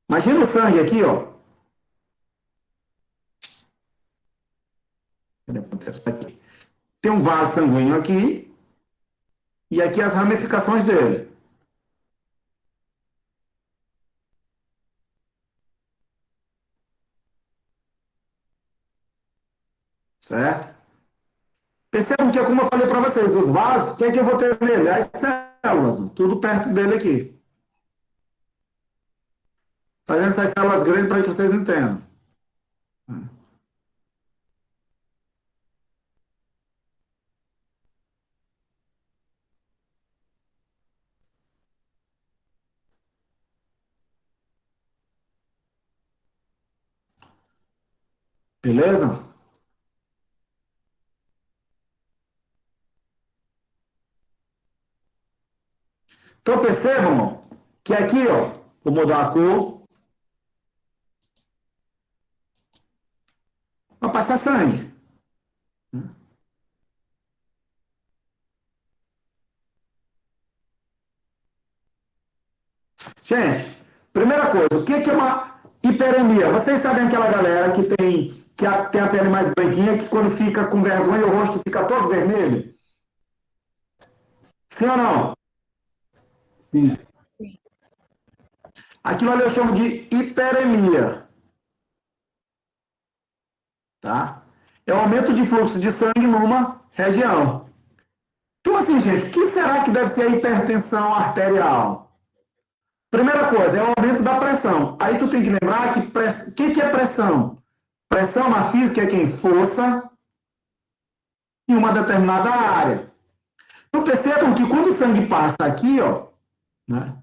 Imagina o sangue aqui, ó. Aqui. Tem um vaso sanguíneo aqui e aqui as ramificações dele. Certo? Percebam que, como eu falei para vocês, os vasos, o que é que eu vou ter nele? As células, tudo perto dele aqui. Fazendo essas células grandes para que vocês entendam. Beleza? Então percebam, ó, que aqui, ó, vou mudar a cor. Vai passar sangue. Gente, primeira coisa, o que é uma hiperemia? Vocês sabem aquela galera que tem a pele mais branquinha, que quando fica com vergonha o rosto fica todo vermelho? Sim ou não? Sim. Aquilo ali eu chamo de hiperemia. Tá? É o aumento de fluxo de sangue numa região. Então, assim, gente, o que será que deve ser a hipertensão arterial? Primeira coisa, é o aumento da pressão. Aí tu tem que lembrar que que é pressão? Pressão na física é quem? Força em uma determinada área. Então percebam que quando o sangue passa aqui, ó, né,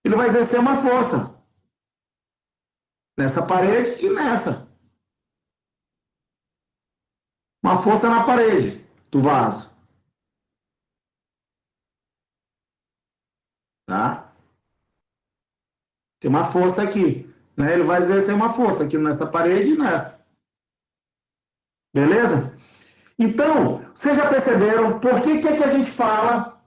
ele vai exercer uma força nessa parede e nessa. Uma força na parede do vaso. Tá? Tem uma força aqui. Né? Ele vai exercer uma força aqui nessa parede e nessa. Beleza? Então, vocês já perceberam por que a gente fala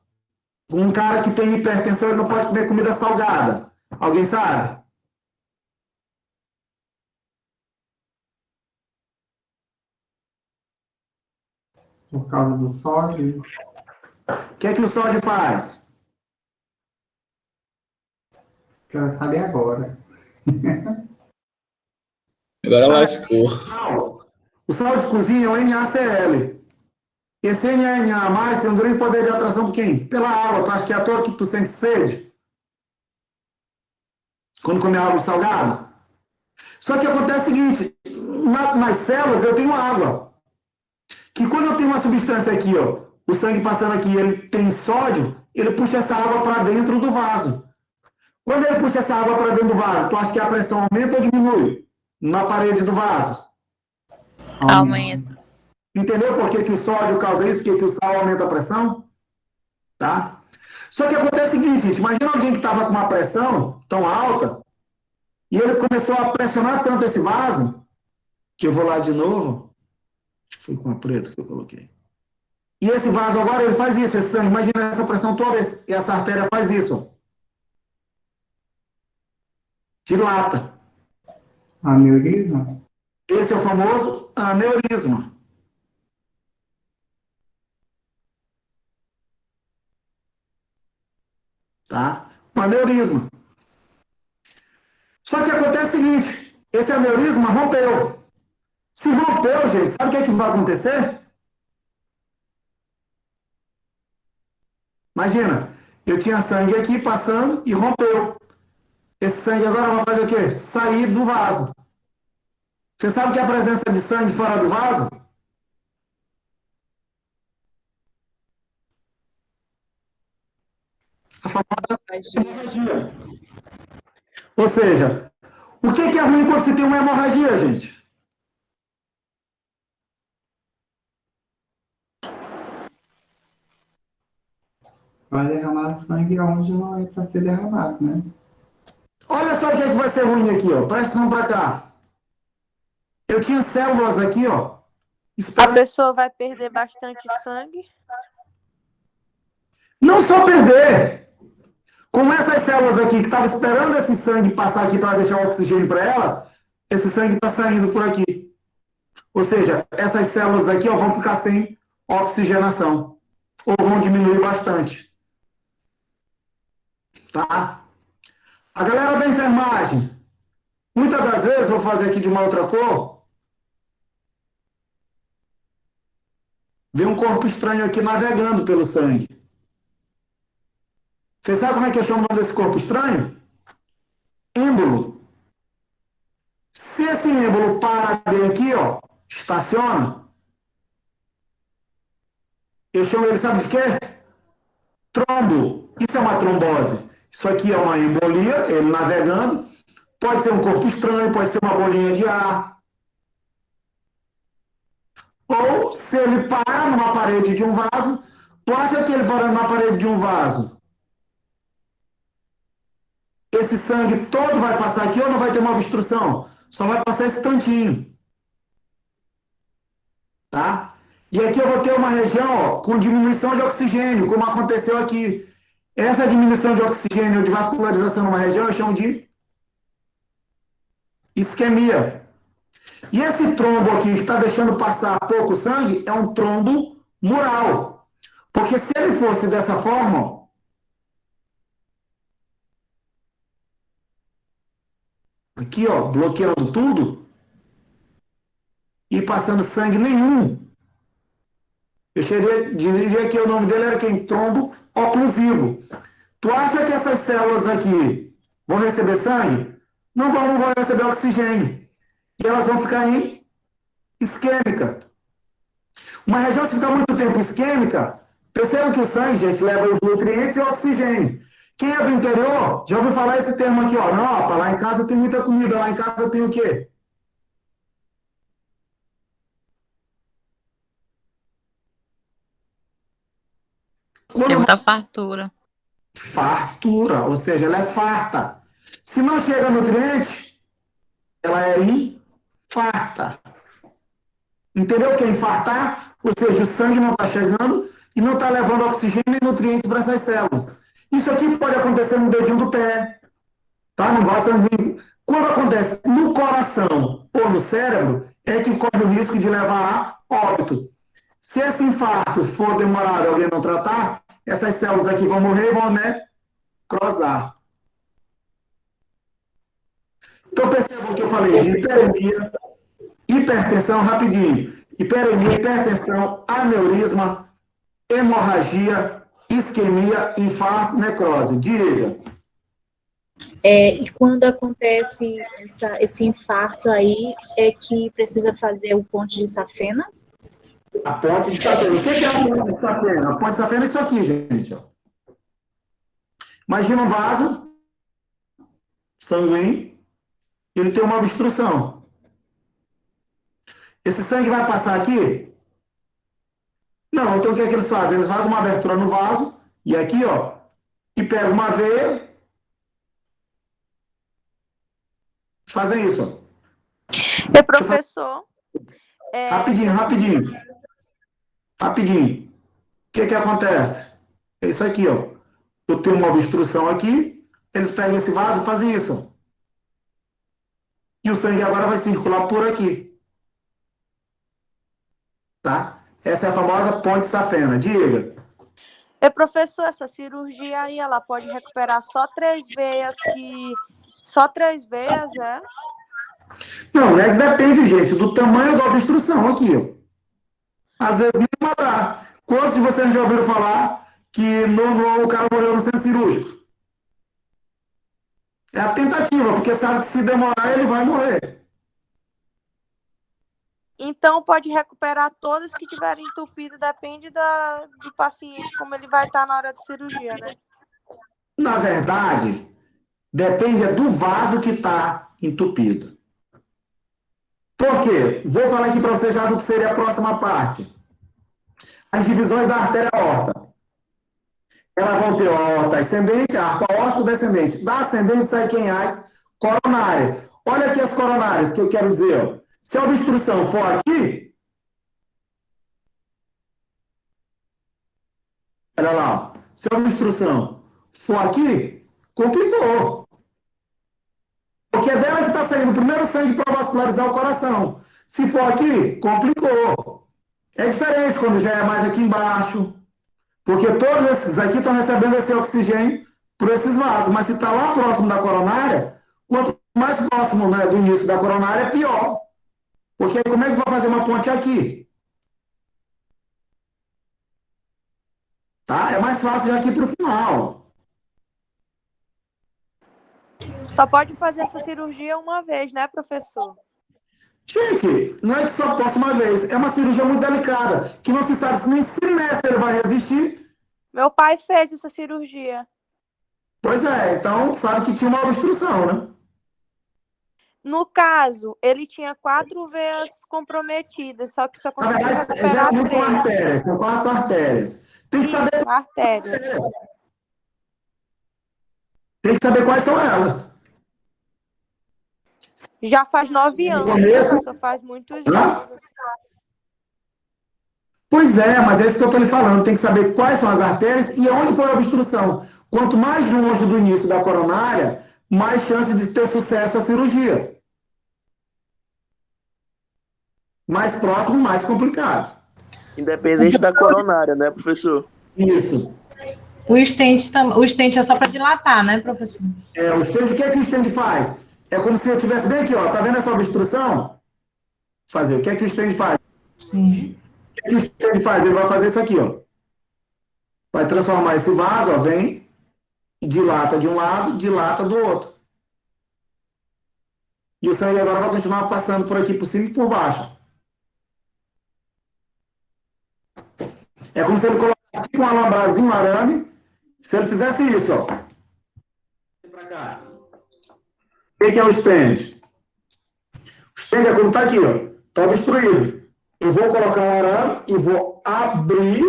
um cara que tem hipertensão ele não pode comer comida salgada? Alguém sabe? Por causa do sódio. O que é que o sódio faz? Quero saber agora. Agora lascou. O sal de cozinha é o NaCl. Esse Na+ tem um grande poder de atração por quem? Pela água. Tu acha que é à toa que tu sente sede? Quando come água salgada? Só que acontece o seguinte, nas células eu tenho água. Que quando eu tenho uma substância aqui, ó, o sangue passando aqui, ele tem sódio, ele puxa essa água para dentro do vaso. Quando ele puxa essa água para dentro do vaso, tu acha que a pressão aumenta ou diminui? Na parede do vaso? Aumenta. Entendeu por que o sódio causa isso? Por que o sal aumenta a pressão? Tá? Só que acontece o seguinte, gente, imagina alguém que estava com uma pressão tão alta e ele começou a pressionar tanto esse vaso, que eu vou lá de novo, foi com a preta que eu coloquei. E esse vaso agora, ele faz isso, esse sangue, imagina essa pressão toda, e essa artéria faz isso. Dilata. Aneurisma? Esse é o famoso aneurisma. Tá? Um aneurisma. Só que acontece o seguinte, esse aneurisma rompeu. Se rompeu, gente, sabe o que é que vai acontecer? Imagina, eu tinha sangue aqui passando e rompeu. Esse sangue agora vai fazer o quê? Sair do vaso. Você sabe que a presença de sangue fora do vaso? A famosa hemorragia. Ou seja, o que é ruim quando você tem uma hemorragia, gente? Vai derramar sangue onde não é para ser derramado, né? Olha só o que é que vai ser ruim aqui, ó. Presta atenção pra cá. Eu tinha células aqui, ó. A pessoa vai perder bastante sangue? Não só perder. Como essas células aqui que estavam esperando esse sangue passar aqui para deixar o oxigênio para elas, esse sangue está saindo por aqui. Ou seja, essas células aqui, ó, vão ficar sem oxigenação. Ou vão diminuir bastante. Tá? A galera da enfermagem, muitas das vezes, vou fazer aqui de uma outra cor, vê um corpo estranho aqui navegando pelo sangue. Você sabe como é que eu chamo desse corpo estranho? Êmbolo. Se esse êmbolo para bem aqui, ó, estaciona, eu chamo ele, sabe de quê? Trombo. Isso é uma trombose. Isso aqui é uma embolia, ele navegando. Pode ser um corpo estranho, pode ser uma bolinha de ar. Ou, se ele parar numa parede de um vaso, tu acha que ele parando na parede de um vaso, esse sangue todo vai passar aqui ou não vai ter uma obstrução? Só vai passar esse tantinho. Tá? E aqui eu vou ter uma região, ó, com diminuição de oxigênio, como aconteceu aqui. Essa diminuição de oxigênio, de vascularização numa região, eu chamo de isquemia. E esse trombo aqui, que está deixando passar pouco sangue, é um trombo mural. Porque se ele fosse dessa forma, ó, aqui, ó, bloqueando tudo e passando sangue nenhum, eu diria que o nome dele era quem? Trombo oclusivo. Tu acha que essas células aqui vão receber sangue? Não vão receber oxigênio. E elas vão ficar em isquêmica. Uma região, se ficar muito tempo isquêmica, percebam que o sangue, gente, leva os nutrientes e o oxigênio. Quem é do interior, já ouviu falar esse termo aqui, ó. Não, opa, lá em casa tem muita comida, lá em casa tem o quê? Tem muita fartura. Fartura, ou seja, ela é farta. Se não chega nutriente, ela é infarta. Entendeu o que é infartar? Ou seja, o sangue não está chegando e não está levando oxigênio e nutrientes para essas células. Isso aqui pode acontecer no dedinho do pé, tá? No vaso sanguíneo. Quando acontece no coração ou no cérebro, é que corre o risco de levar a óbito. Se esse infarto for demorado e alguém não tratar, essas células aqui vão morrer e vão necrosar. Então, percebam o que eu falei de hiperemia, hipertensão, rapidinho. Hiperemia, hipertensão, aneurisma, hemorragia, isquemia, infarto, necrose. Diga. E quando acontece esse infarto aí, é que precisa fazer o ponte de safena? A ponte de safena. O que é a ponte de safena? A ponte de safena é isso aqui, gente. Ó. Imagina um vaso sanguíneo, ele tem uma obstrução. Esse sangue vai passar aqui? Não, então o que é que eles fazem? Eles fazem uma abertura no vaso, e aqui, ó, e pegam uma veia, fazem isso, ó. Professor. Rapidinho. O que acontece? É isso aqui, ó. Eu tenho uma obstrução aqui, eles pegam esse vaso e fazem isso, ó. E o sangue agora vai circular por aqui. Tá? Essa é a famosa ponte safena. Diga. Professor, essa cirurgia aí, ela pode recuperar só 3 veias Só 3 veias, é? Não, depende, gente, do tamanho da obstrução aqui, ó. Às vezes nem dá. Quantos de vocês já ouviram falar que o cara morreu no centro cirúrgico? É a tentativa, porque sabe que se demorar ele vai morrer. Então, pode recuperar todas que tiverem entupido, depende do paciente, como ele vai estar na hora da cirurgia, né? Na verdade, depende do vaso que está entupido. Por quê? Vou falar aqui para você já do que seria a próxima parte. As divisões da artéria aorta. Elas vão ter aorta ascendente, arco aórtico descendente. Da ascendente sai quem? As coronárias. Olha aqui as coronárias que eu quero dizer, ó. Se a obstrução for aqui, olha lá, ó. Se a obstrução for aqui, complicou. Porque é dela que está saindo o primeiro sangue para vascularizar o coração. Se for aqui, complicou. É diferente quando já é mais aqui embaixo. Porque todos esses aqui estão recebendo esse oxigênio por esses vasos. Mas se está lá próximo da coronária, quanto mais próximo, né, do início da coronária, pior. Porque como é que vai fazer uma ponte aqui? Tá? É mais fácil já aqui para o final. Só pode fazer essa cirurgia uma vez, né, professor? Chique, não é que só possa uma vez. É uma cirurgia muito delicada, que não se sabe se nem semestre ele vai resistir. Meu pai fez essa cirurgia. Pois é, então sabe que tinha uma obstrução, né? No caso, ele tinha 4 veias comprometidas, só que só conseguiu recuperar geralmente 3. são artérias, são 4 artérias. Tem que saber artérias. Tem que saber quais são elas. Já faz 9 anos, professor, faz muitos anos. Pois é, mas é isso que eu estou lhe falando. Tem que saber quais são as artérias e onde foi a obstrução. Quanto mais longe do início da coronária, mais chance de ter sucesso a cirurgia. Mais próximo, mais complicado. Independente da coronária, né, professor? Isso. O stent é só para dilatar, né, professor? O stent, o que é que o stent faz? É como se eu estivesse bem aqui, ó. Tá vendo essa obstrução? Fazer. O que é que o stent faz? Sim. O que é que o stent faz? Ele vai fazer isso aqui, ó. Vai transformar esse vaso, ó, vem e dilata de um lado, dilata do outro. E o sangue agora vai continuar passando por aqui, por cima e por baixo. É como se ele colocasse um alambrazinho, um arame. Se ele fizesse isso, ó. Pra cá. O que é o stent? O stent é como tá aqui, ó. Tá obstruído. Eu vou colocar um arame e vou abrir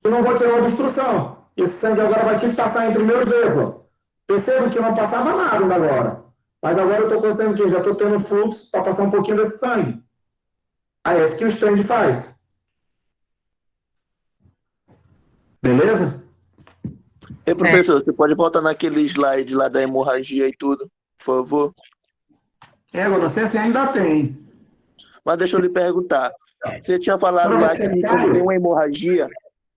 e não vou tirar a obstrução. Esse sangue agora vai ter que passar entre meus dedos, ó. Percebo que não passava nada ainda agora. Mas agora eu estou conseguindo que já estou tendo fluxo para passar um pouquinho desse sangue. Aí é isso que o stent faz. Beleza? E professor, você pode voltar naquele slide lá da hemorragia e tudo, por favor? Eu não sei se ainda tem. Mas deixa eu lhe perguntar. você tinha falado lá que quando tem uma hemorragia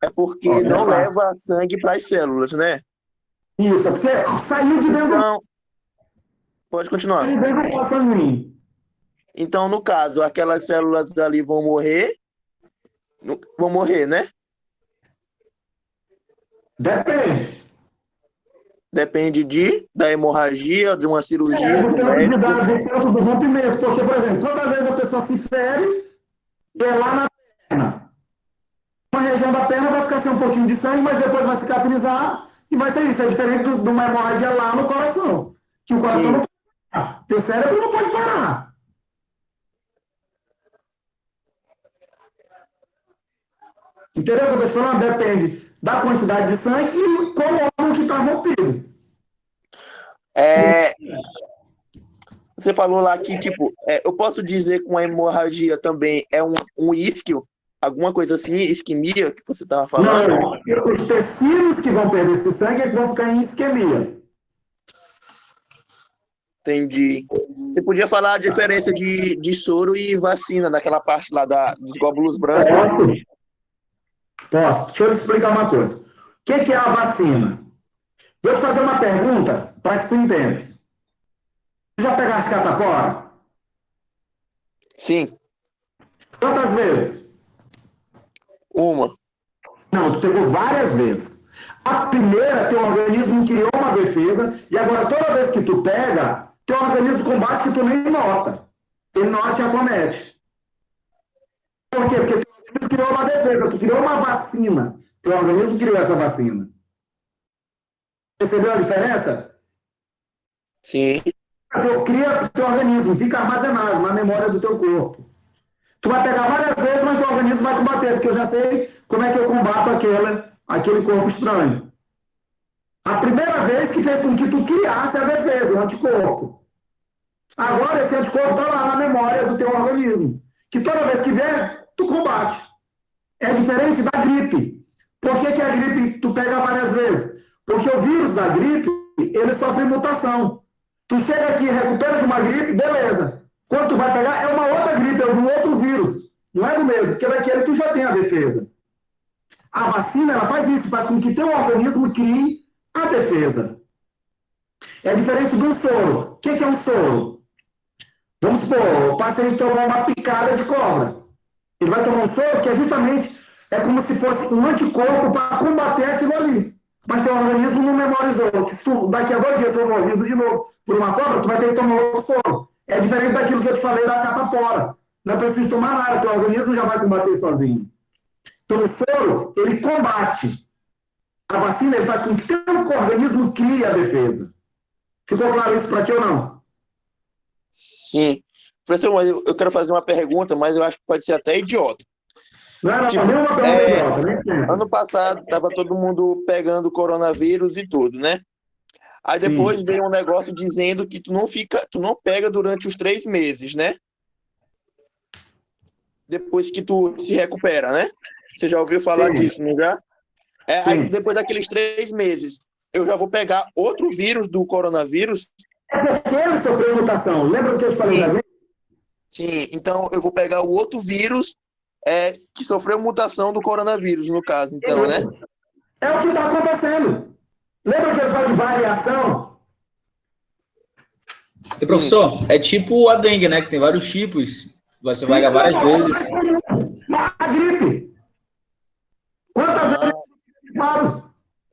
é porque não leva sangue para as células, né? Isso, é porque saiu de dentro Então, pode continuar. saiu dentro do vaso sanguíneo. Então, no caso, aquelas células ali vão morrer, né? Depende. Depende da hemorragia, de uma cirurgia, Do de um tempo médico. do tempo do rompimento. Porque, por exemplo, quantas vezes a pessoa se fere, é lá na perna. Uma região da perna vai ficar sem um pouquinho de sangue, mas depois vai cicatrizar e vai ser isso. É diferente de uma hemorragia lá no coração. Que o coração não pode parar. Teu cérebro não pode parar. Entendeu o que eu estou falando? Depende da quantidade de sangue e qual órgão que está rompido. Você falou lá que, tipo, eu posso dizer que uma hemorragia também é um isquio, alguma coisa assim, isquemia, que você estava falando? Não, os tecidos que vão perder esse sangue é que vão ficar em isquemia. Entendi. Você podia falar a diferença de soro e vacina, naquela parte lá dos glóbulos brancos? Posso. Deixa eu te explicar uma coisa. O que é a vacina? Vou te fazer uma pergunta para que tu entendas. Já pegaste catapora? Sim. Quantas vezes? Uma. Não, tu pegou várias vezes. A primeira, teu organismo criou uma defesa, e agora toda vez que tu pega, teu organismo combate que tu nem nota. Ele não te acomete. Por quê? Porque teu organismo criou uma defesa, tu criou uma vacina. Teu organismo criou essa vacina. Percebeu a diferença? Sim. Cria teu organismo, fica armazenado na memória do teu corpo. Tu vai pegar várias vezes, mas teu organismo vai combater, porque eu já sei como é que eu combato aquele corpo estranho. A primeira vez que fez com que tu criasse a defesa, o anticorpo. Agora esse anticorpo está lá na memória do teu organismo, que toda vez que vier, tu combate. É diferente da gripe. Por que a gripe tu pega várias vezes? Porque o vírus da gripe, ele sofre mutação. Tu chega aqui e recupera de uma gripe, beleza. Quando tu vai pegar, é uma outra gripe, é de um outro vírus. Não é do mesmo, porque daquele tu já tem a defesa. A vacina, ela faz isso, faz com que teu organismo crie a defesa. É diferente de um soro. O que é um soro? Vamos supor, o paciente tomou uma picada de cobra. Ele vai tomar um soro que é justamente, é como se fosse um anticorpo para combater aquilo ali. Mas teu organismo não memorizou. Que se tu, daqui a 2 dias for mordido de novo por uma cobra, tu vai ter que tomar outro soro. É diferente daquilo que eu te falei da catapora. Não precisa tomar nada, teu organismo já vai combater sozinho. Então o soro, ele combate. A vacina, ele faz com que teu organismo crie a defesa. Ficou claro isso para ti ou não? Sim. Professor, eu quero fazer uma pergunta, mas eu acho que pode ser até idiota. Não, tipo, nenhuma pergunta idiota, nem sempre. Ano passado, estava todo mundo pegando coronavírus e tudo, né? Aí depois veio um negócio dizendo que tu não pega durante os 3 meses, né? Depois que tu se recupera, né? Você já ouviu falar disso, não já? Aí depois daqueles 3 meses, eu já vou pegar outro vírus do coronavírus. É porque ele sofreu mutação. Lembra do que eu te falei da gripe? Sim, então eu vou pegar o outro vírus que sofreu mutação do coronavírus, no caso, então, né? É o que está acontecendo. Lembra que eu falei de variação? E, professor, é tipo a dengue, né? Que tem vários tipos. Você vai várias vezes. A gripe. Quantas vezes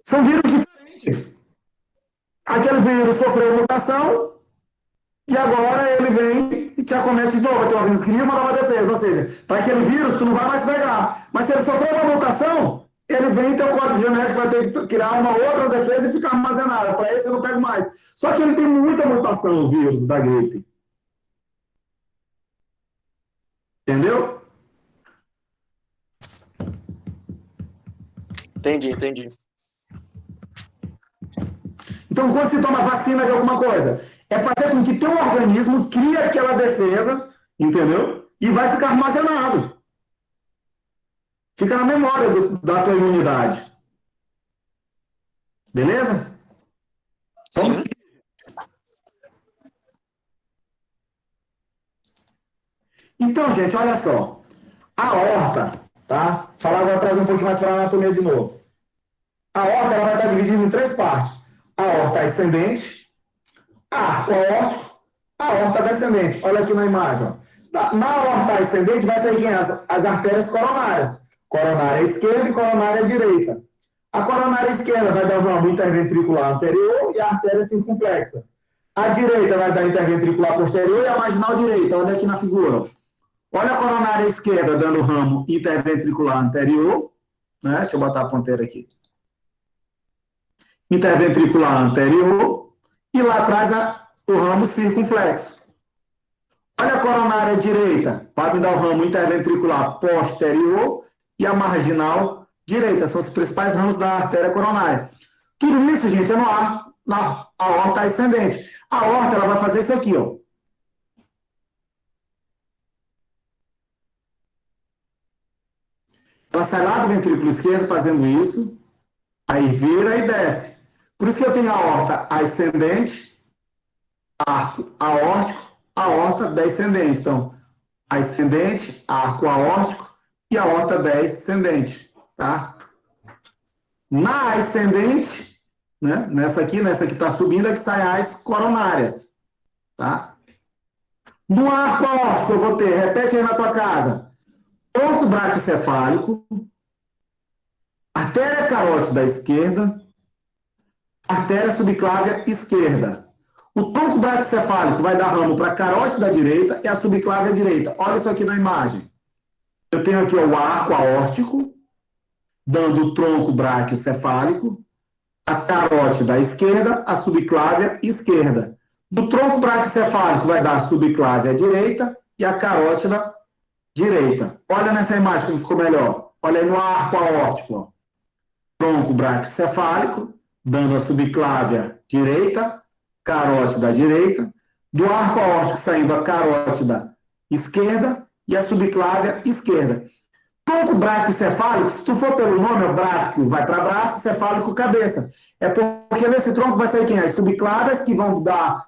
são vírus diferentes. Aquele vírus sofreu mutação e agora ele vem e te acomete de novo. Teu organismo cria uma nova defesa. Ou seja, para aquele vírus, tu não vai mais pegar. Mas se ele sofreu uma mutação, ele vem e teu código genético vai ter que criar uma outra defesa e ficar armazenado. Para esse eu não pego mais. Só que ele tem muita mutação, o vírus da gripe. Entendeu? Entendi. Então, quando se toma vacina de alguma coisa, é fazer com que teu organismo crie aquela defesa, entendeu? E vai ficar armazenado. Fica na memória da tua imunidade. Beleza? Vamos. Então, gente, olha só. A aorta, tá? Falar agora, trazer um pouquinho mais para a anatomia de novo. A aorta ela vai estar dividida em 3 partes. A aorta ascendente, arco aórtico, a aorta descendente. Olha aqui na imagem. Ó. Na aorta ascendente vai sair quem? As artérias coronárias. Coronária esquerda e coronária direita. A coronária esquerda vai dar o ramo interventricular anterior e a artéria circunflexa. A direita vai dar interventricular posterior e a marginal direita. Olha aqui na figura. Olha a coronária esquerda dando o ramo interventricular anterior. Né? Deixa eu botar a ponteira aqui. Interventricular anterior. E lá atrás o ramo circunflexo. Olha a coronária direita. Vai me dar o ramo interventricular posterior e a marginal direita. São os principais ramos da artéria coronária. Tudo isso, gente, é na aorta ascendente. A aorta ela vai fazer isso aqui, ó. Ela sai lá do ventrículo esquerdo fazendo isso, aí vira e desce. Por isso que eu tenho a aorta ascendente, arco aórtico, aorta descendente. Então, ascendente, arco aórtico e aorta descendente, tá? Na ascendente, né, nessa que está subindo, é que saem as coronárias, tá? No arco aórtico eu vou ter, repete aí na tua casa, tronco braquiocefálico, artéria carótida esquerda, artéria subclávia esquerda. O tronco braquiocefálico vai dar ramo para a carótida direita e a subclávia direita. Olha isso aqui na imagem. Eu tenho aqui ó, o arco aórtico, dando o tronco braquiocefálico, a carótida esquerda, a subclávia esquerda. Do tronco braquiocefálico vai dar a subclávia direita e a carótida direita. Olha nessa imagem como ficou melhor. Olha aí no arco aórtico. Ó. Tronco braquiocefálico, dando a subclávia direita, carótida direita. Do arco aórtico saindo a carótida esquerda e a subclávia esquerda. Tronco braquiocefálico, se tu for pelo nome, o bráquio vai para braço, cefálico cabeça. É porque nesse tronco vai sair quem? As subclávias, que vão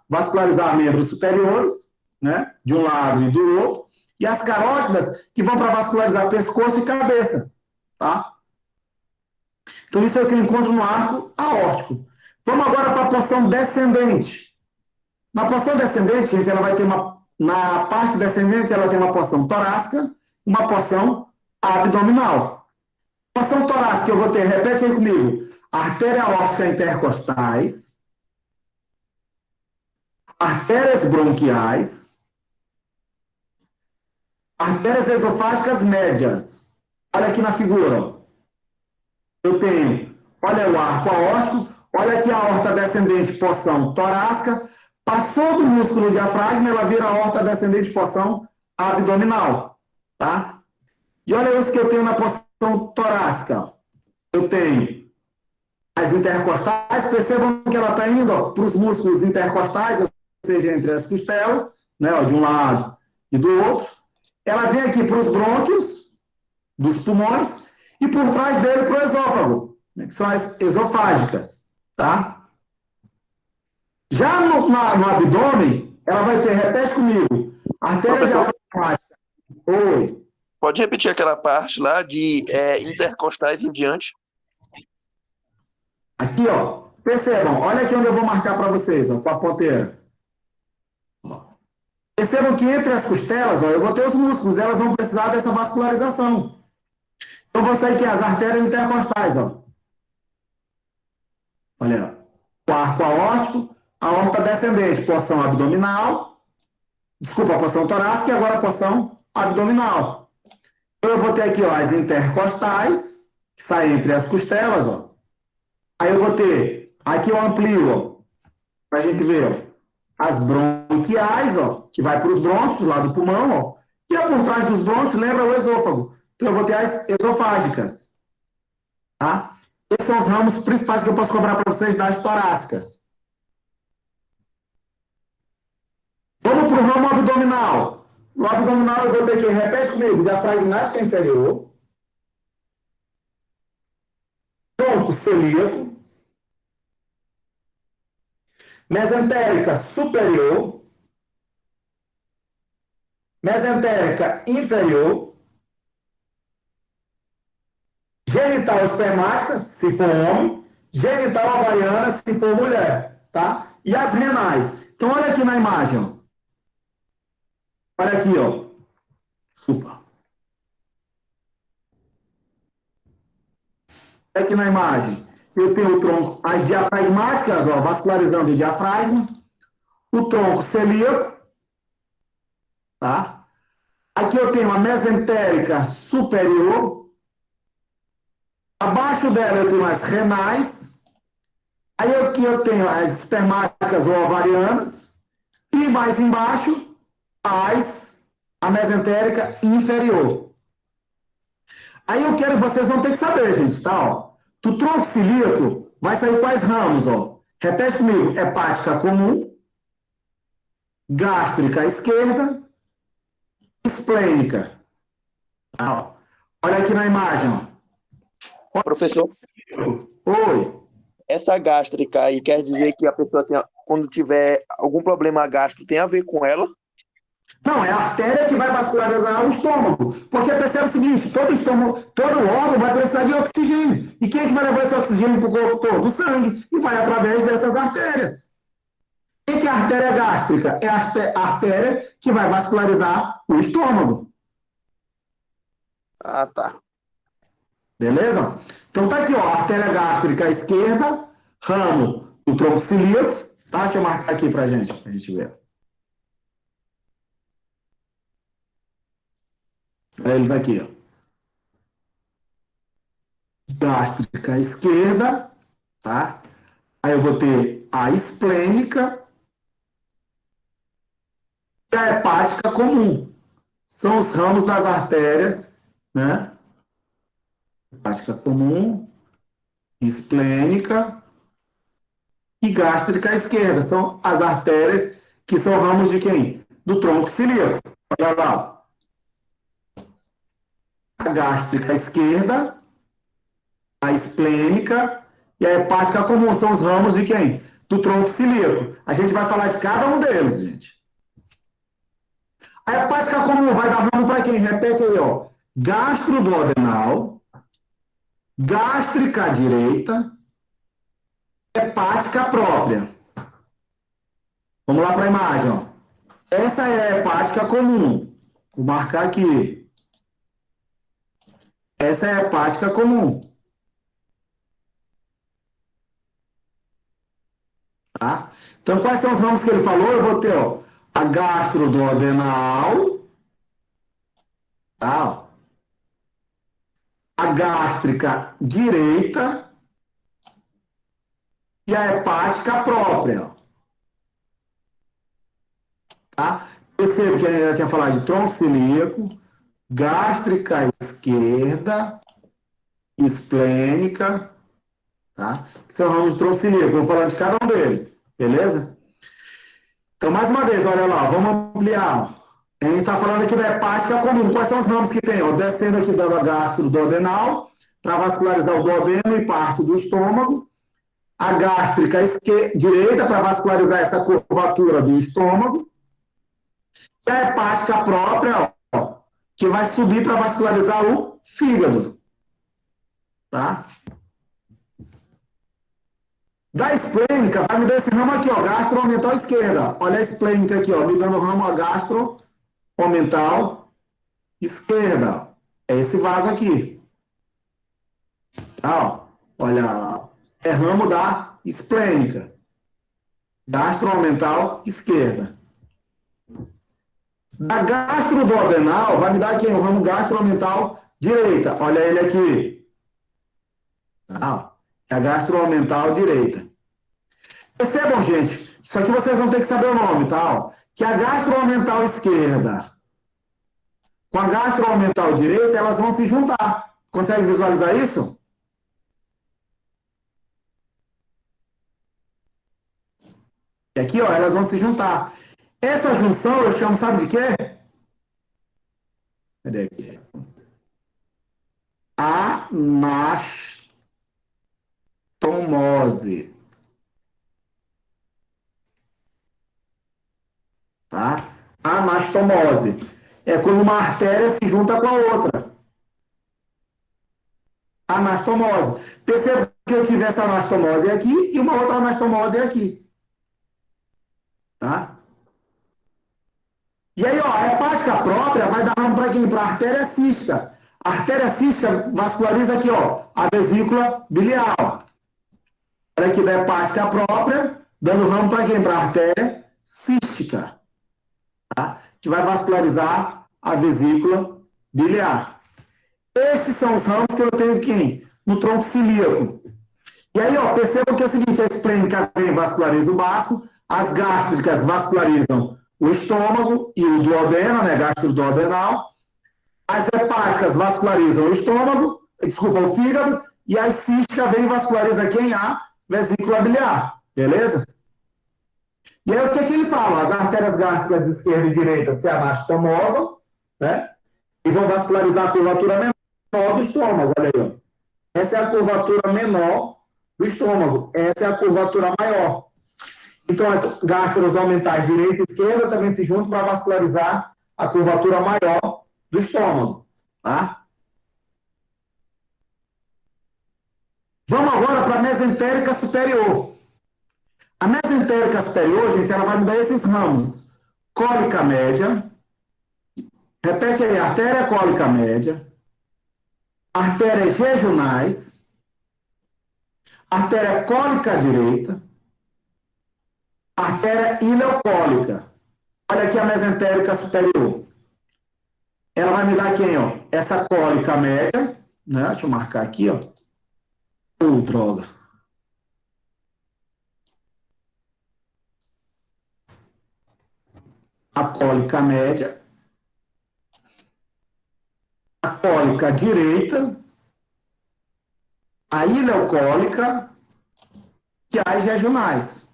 vascularizar membros superiores, né? De um lado e do outro. E as carótidas, que vão para vascularizar pescoço e cabeça. Tá? Então, isso é o que eu encontro no arco aórtico. Vamos agora para a porção descendente. Na porção descendente, gente, ela vai ter na parte descendente, ela tem uma porção torácica, uma porção abdominal. Porção torácica, eu vou ter, repete aí comigo, artéria aórtica intercostais, artérias bronquiais, artérias esofágicas médias. Olha aqui na figura. Ó. Eu tenho, olha o arco aórtico, olha aqui a aorta descendente, porção torácica, passou do músculo diafragma, ela vira a aorta descendente, porção abdominal. Tá? E olha isso que eu tenho na porção torácica. Eu tenho as intercostais, percebam que ela está indo para os músculos intercostais, ou seja, entre as costelas, né, ó, de um lado e do outro. Ela vem aqui para os brônquios, dos pulmões, e por trás dele para o esôfago, né, que são as esofágicas. Tá? Já no abdômen, ela vai ter, repete comigo, artéria diafragmática. Oi. Pode repetir aquela parte lá de intercostais em diante? Aqui, ó. Percebam, olha aqui onde eu vou marcar para vocês, ó, com a ponteira. Percebam que entre as costelas, ó, eu vou ter os músculos, elas vão precisar dessa vascularização. Então, vou sair aqui as artérias intercostais, ó. Olha, o arco aórtico, a aorta descendente, porção abdominal, desculpa, a porção torácica e agora a porção abdominal. Então, eu vou ter aqui, ó, as intercostais, que saem entre as costelas, ó. Aí eu vou ter, aqui eu amplio, ó, pra gente ver, ó, as bronquiais, ó, que vai para os brônquios, lá do pulmão, ó, e por trás dos brônquios, lembra o esôfago. Então eu vou ter as esofágicas, tá? Esses são os ramos principais que eu posso cobrar para vocês das torácicas. Vamos para o ramo abdominal. No abdominal eu vou ter que, repete comigo, diafragmática inferior, tronco celíaco, mesentérica superior, mesentérica inferior, Genital espermática, se for homem. Genital ovariana, se for mulher, tá? E as renais. Então, olha aqui na imagem, ó. Olha aqui, ó. Desculpa. Olha aqui na imagem. Eu tenho o tronco, as diafragmáticas, ó, vascularizando o diafragma. O tronco celíaco, tá? Aqui eu tenho a mesentérica superior. Abaixo dela eu tenho as renais. Aí aqui eu tenho as espermáticas ou ovarianas. E mais embaixo, a mesentérica inferior. Aí eu quero, vocês vão ter que saber, gente, tá? Ó. Do tronco celíaco vai sair quais ramos, ó? Repete comigo. Hepática comum, gástrica esquerda, esplênica. Tá, ó. Olha aqui na imagem, ó. Professor, Oi. essa gástrica aí quer dizer que a pessoa tem, quando tiver algum problema gástrico, tem a ver com ela? Não, é a artéria que vai vascularizar o estômago. Porque percebe o seguinte, todo órgão vai precisar de oxigênio. E quem é que vai levar esse oxigênio para o corpo todo? O sangue. E vai através dessas artérias. O que é a artéria gástrica? É a artéria que vai vascularizar o estômago. Ah, tá. Beleza? Então tá aqui, ó, a artéria gástrica esquerda, ramo do tronco celíaco. Tá? Deixa eu marcar aqui pra gente ver. Olha eles aqui, ó. Gástrica esquerda, tá? Aí eu vou ter a esplênica e a hepática comum. São os ramos das artérias, né? Hepática comum, esplênica e gástrica esquerda. São as artérias que são ramos de quem? Do tronco celíaco. Olha lá. A gástrica esquerda, a esplênica e a hepática comum são os ramos de quem? Do tronco celíaco. A gente vai falar de cada um deles, gente. A hepática comum vai dar ramo para quem? Repete aí, ó. Gastroduodenal, gástrica direita, hepática própria. Vamos lá para a imagem, ó. Essa é a hepática comum. Vou marcar aqui. Essa é a hepática comum. Tá? Então, quais são os nomes que ele falou? Eu vou ter, ó, a gastroduodenal, tá? Ó. A gástrica direita e a hepática própria. Tá? Percebo que a gente já tinha falado de tronco celíaco, gástrica esquerda, esplênica, tá? Que são ramos de tronco celíaco. Vou falar de cada um deles, beleza? Então, mais uma vez, olha lá, vamos ampliar. A gente está falando aqui da hepática comum. Quais são os nomes que tem? Ó, descendo aqui da gastroduodenal, para vascularizar o duodeno e parte do estômago. A gástrica direita, para vascularizar essa curvatura do estômago. E a hepática própria, ó, que vai subir para vascularizar o fígado. Tá? Da esplênica, vai me dar esse ramo aqui, ó, gastromental esquerda. Olha a esplênica aqui, ó, me dando o ramo gastromental esquerda. É esse vaso aqui. Tá, ó. Olha lá. É ramo da esplênica. Gastromental esquerda. Da gastroduodenal, vai me dar aqui o ramo gastromental direita. Olha ele aqui. Tá, ó. É a gastromental direita. Percebam, gente, isso aqui vocês vão ter que saber o nome, tá? Ó, que a gastromental esquerda com a gastromental direita, elas vão se juntar. Consegue visualizar isso? E aqui, ó, elas vão se juntar. Essa junção eu chamo, sabe de quê? Cadê aqui? Anastomose. Tá? Anastomose. É quando uma artéria se junta com a outra. Anastomose. Perceba que eu tive essa anastomose aqui e uma outra anastomose aqui. Tá? E aí, ó, a hepática própria vai dar ramo para quem? Para a artéria cística. A artéria cística vasculariza aqui, ó, a vesícula biliar. Olha aqui da hepática própria, dando ramo para quem? Para a artéria cística. Tá? Que vai vascularizar a vesícula biliar. Estes são os ramos que eu tenho aqui no tronco cilíaco. E aí, ó, percebam que é o seguinte, a esplênica vem vasculariza o baço, as gástricas vascularizam o estômago e o duodeno, né, gastroduodenal. As hepáticas vascularizam o estômago, desculpa, o fígado, e a cística vem e vasculariza quem? A vesícula biliar, beleza? E aí, o que ele fala? As artérias gástricas esquerda e direita se anastomosam, né, e vão vascularizar a curvatura menor do estômago, olha aí, ó. Essa é a curvatura menor do estômago, essa é a curvatura maior. Então, as gastros aumentais direita e esquerda também se juntam para vascularizar a curvatura maior do estômago. Tá? Vamos agora para a mesentérica superior. A mesentérica superior, gente, ela vai me dar esses ramos. Cólica média. Repete aí, artéria cólica média. Artérias jejunais. Artéria cólica direita. Artéria ileocólica. Olha aqui a mesentérica superior. Ela vai me dar quem, ó? Essa cólica média, né? Deixa eu marcar aqui, ó. Droga. A cólica média. A cólica direita. A ileocólica e as jejunais.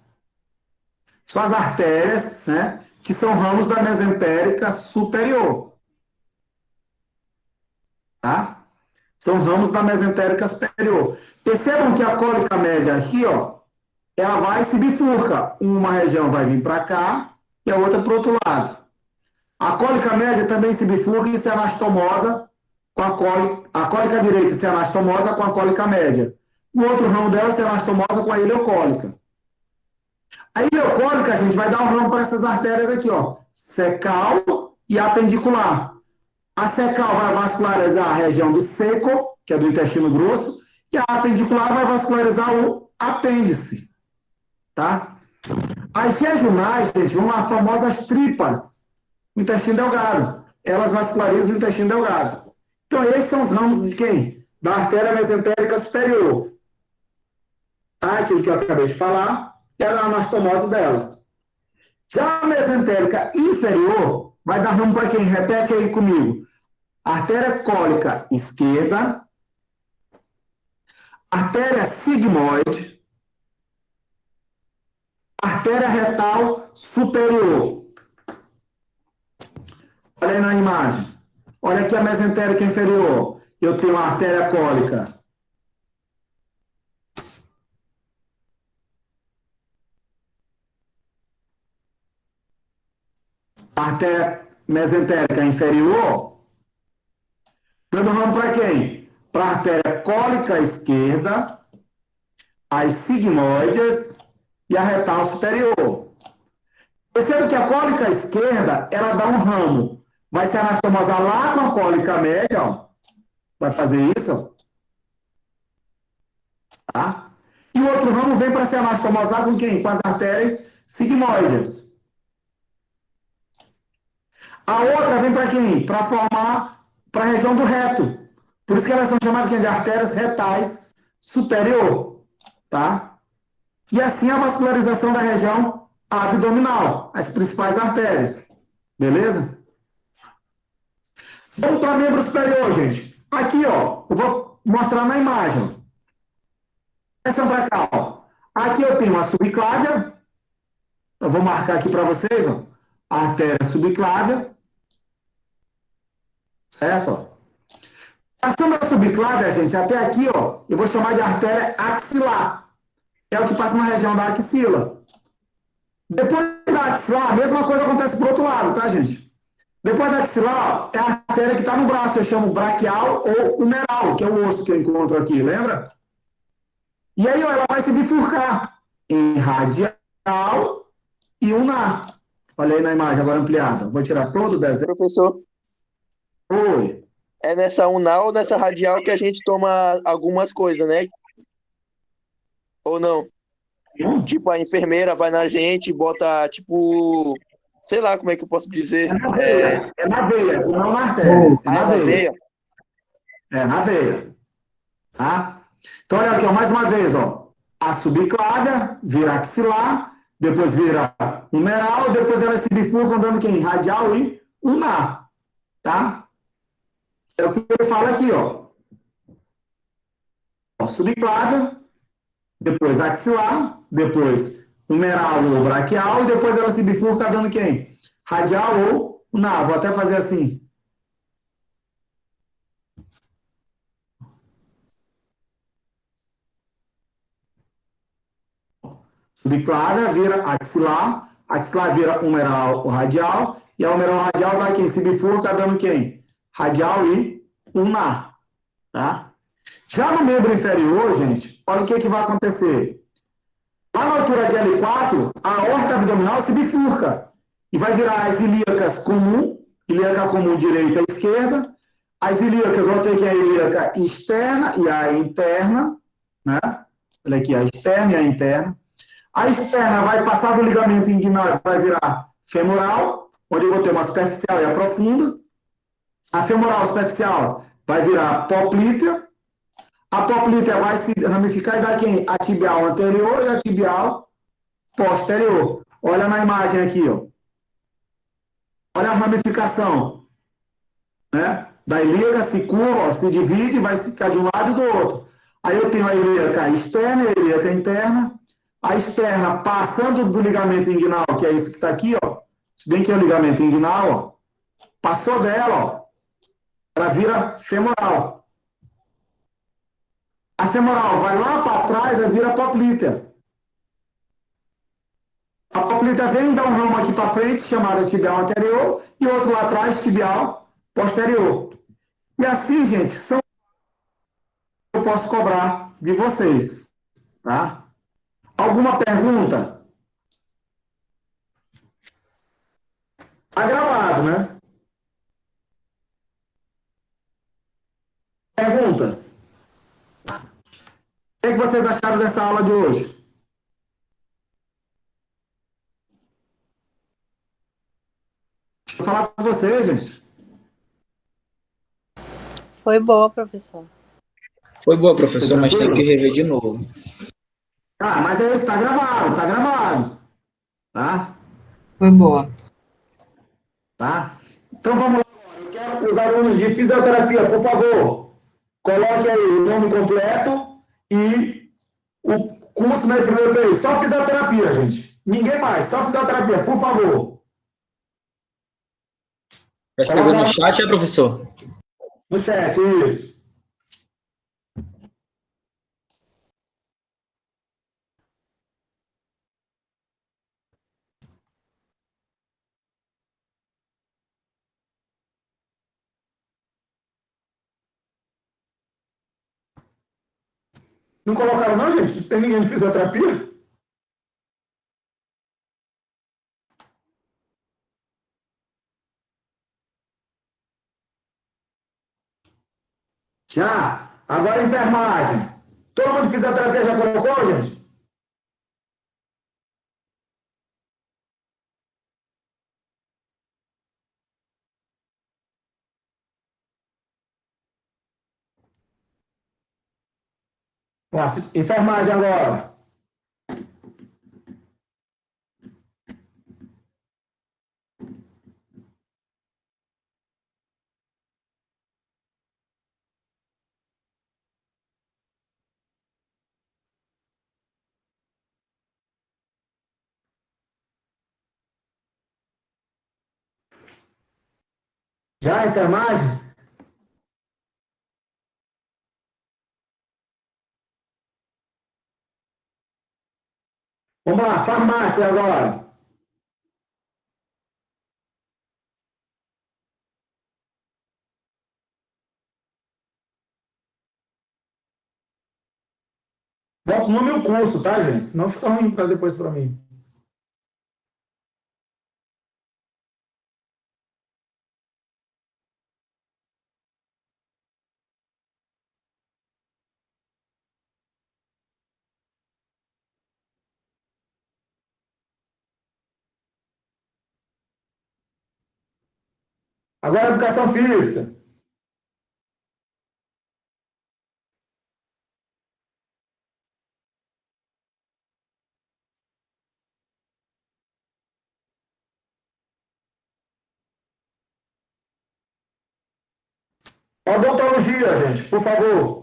São as artérias, né, que são ramos da mesentérica superior. Tá? São ramos da mesentérica superior. Percebam que a cólica média aqui, ó, ela vai e se bifurca. Uma região vai vir para cá e a outra para o outro lado. A cólica média também se bifurca e se anastomosa com a cólica direita se anastomosa com a cólica média. O outro ramo dela se anastomosa com a ileocólica. A ileocólica, a gente vai dar um ramo para essas artérias aqui, ó, secal e apendicular. A secal vai vascularizar a região do seco, que é do intestino grosso, e a apendicular vai vascularizar o apêndice, tá? As jejunais, gente, vão lá, famosas tripas, o intestino delgado. Elas vascularizam o intestino delgado. Então, esses são os ramos de quem? Da artéria mesentérica superior. Tá? Aquilo que eu acabei de falar. É a anastomose delas. Já a mesentérica inferior vai dar ramo para quem? Repete aí comigo. Artéria cólica esquerda, artéria sigmoide, artéria retal superior. Olha aí na imagem. Olha aqui a mesentérica inferior. Eu tenho a artéria cólica. Artéria mesentérica inferior, dando ramo para quem? Para a artéria cólica esquerda, as sigmoides e a retal superior. Percebe que a cólica esquerda, ela dá um ramo. Vai se anastomosar lá com a cólica média, ó. Vai fazer isso, ó. Tá? E o outro ramo vem para se anastomosar com quem? Com as artérias sigmoides. A outra vem para quem? Para formar para a região do reto. Por isso que elas são chamadas de artérias retais superior. Tá? E assim a vascularização da região abdominal, as principais artérias. Beleza? Vamos para o membro superior, gente. Aqui, ó, eu vou mostrar na imagem. Atenção para cá, ó. Aqui eu tenho a subclávia. Eu vou marcar aqui para vocês, ó. A artéria subclávia. Certo? Ó. Passando a subclávia, gente, até aqui, ó, eu vou chamar de artéria axilar. É o que passa na região da axila. Depois da axilar, a mesma coisa acontece pro outro lado, tá, gente? Depois da axilar, ó, é a artéria que está no braço, eu chamo braquial ou humeral, que é o osso que eu encontro aqui, lembra? E aí, ó, ela vai se bifurcar em radial e ulnar. Olha aí na imagem, agora ampliada. Vou tirar todo o desenho. Professor, Oi. é nessa unal ou nessa radial que a gente toma algumas coisas, né? Ou não? Tipo, a enfermeira vai na gente e bota, tipo, sei lá como é que eu posso dizer. É na veia, não na artéria. É Ah, é na na veia. veia? É na veia. Tá? Então, olha aqui, ó, mais uma vez, ó. A subclávia vira axilar, depois vira humeral, depois ela se bifurca dando quem? Radial e ulnar. Tá? É o que ele fala aqui, ó. Ó, subclávia, depois axilar, depois humeral ou braquial, e depois ela se bifurca dando quem? Radial ou ulnar. Vou até fazer assim. Subclávia vira axilar vira humeral ou radial, e a humeral radial dá quem? Se bifurca dando quem? Radial e ulnar. Tá? Já no membro inferior, gente, olha o que vai acontecer. Lá na altura de L4, a aorta abdominal se bifurca e vai virar as ilíacas comum, ilíaca comum direita e esquerda. As ilíacas vão ter que a ilíaca externa e a interna, né? Olha aqui, a externa e a interna. A externa vai passar do ligamento inguinal e vai virar femoral, onde eu vou ter uma superficial e a profunda. A femoral superficial vai virar poplítea. A poplítea vai se ramificar e dar quem? A tibial anterior e a tibial posterior. Olha na imagem aqui, ó. Olha a ramificação, né? Da ilíaca se curva, ó, se divide, vai ficar de um lado e do outro. Aí eu tenho a ilíaca externa e a ilíaca interna. A externa passando do ligamento inguinal, que é isso que está aqui, ó. Se bem que é o ligamento inguinal, ó. Passou dela, ó. Ela vira femoral. A femoral vai lá para trás, ela vira poplítea. A poplítea vem dar um ramo aqui para frente, chamado tibial anterior, e outro lá atrás, tibial posterior. E assim, gente, são que eu posso cobrar de vocês, tá? Alguma pergunta? Tá gravado, né? Perguntas? O que vocês acharam dessa aula de hoje? Vou falar com vocês, gente. Foi boa, professor. Foi boa, professor, mas tem que rever de novo. Ah, mas é isso, tá gravado, tá gravado. Tá? Foi boa. Tá? Então vamos lá. Eu quero os alunos de fisioterapia, por favor, coloque aí o nome completo e o curso na primeiro período. Só fisioterapia, gente. Ninguém mais, só fisioterapia, por favor. Já escreveu no chat, professor? No chat, isso. Não colocaram não, gente? Não tem ninguém de fisioterapia? Já. Agora enfermagem. Todo mundo de fisioterapia já colocou, gente? Enfermagem agora. Já, enfermagem? Vamos lá, farmácia agora. Bota o nome e o curso, tá, gente? Senão fica ruim para depois para mim. Agora, educação física. Odontologia, gente, por favor.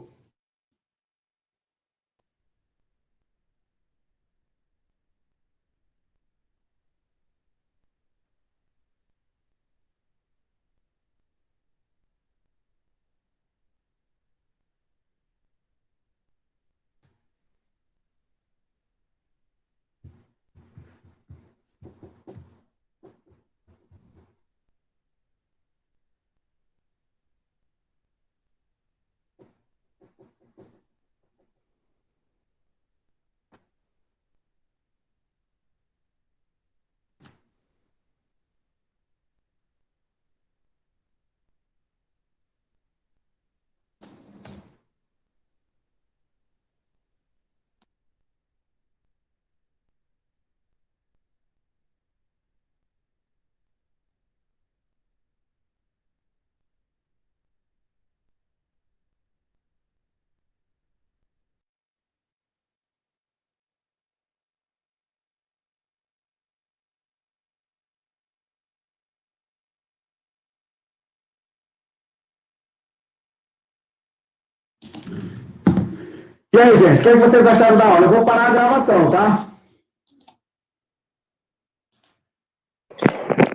E aí, gente, o que vocês acharam da aula? Eu vou parar a gravação, tá?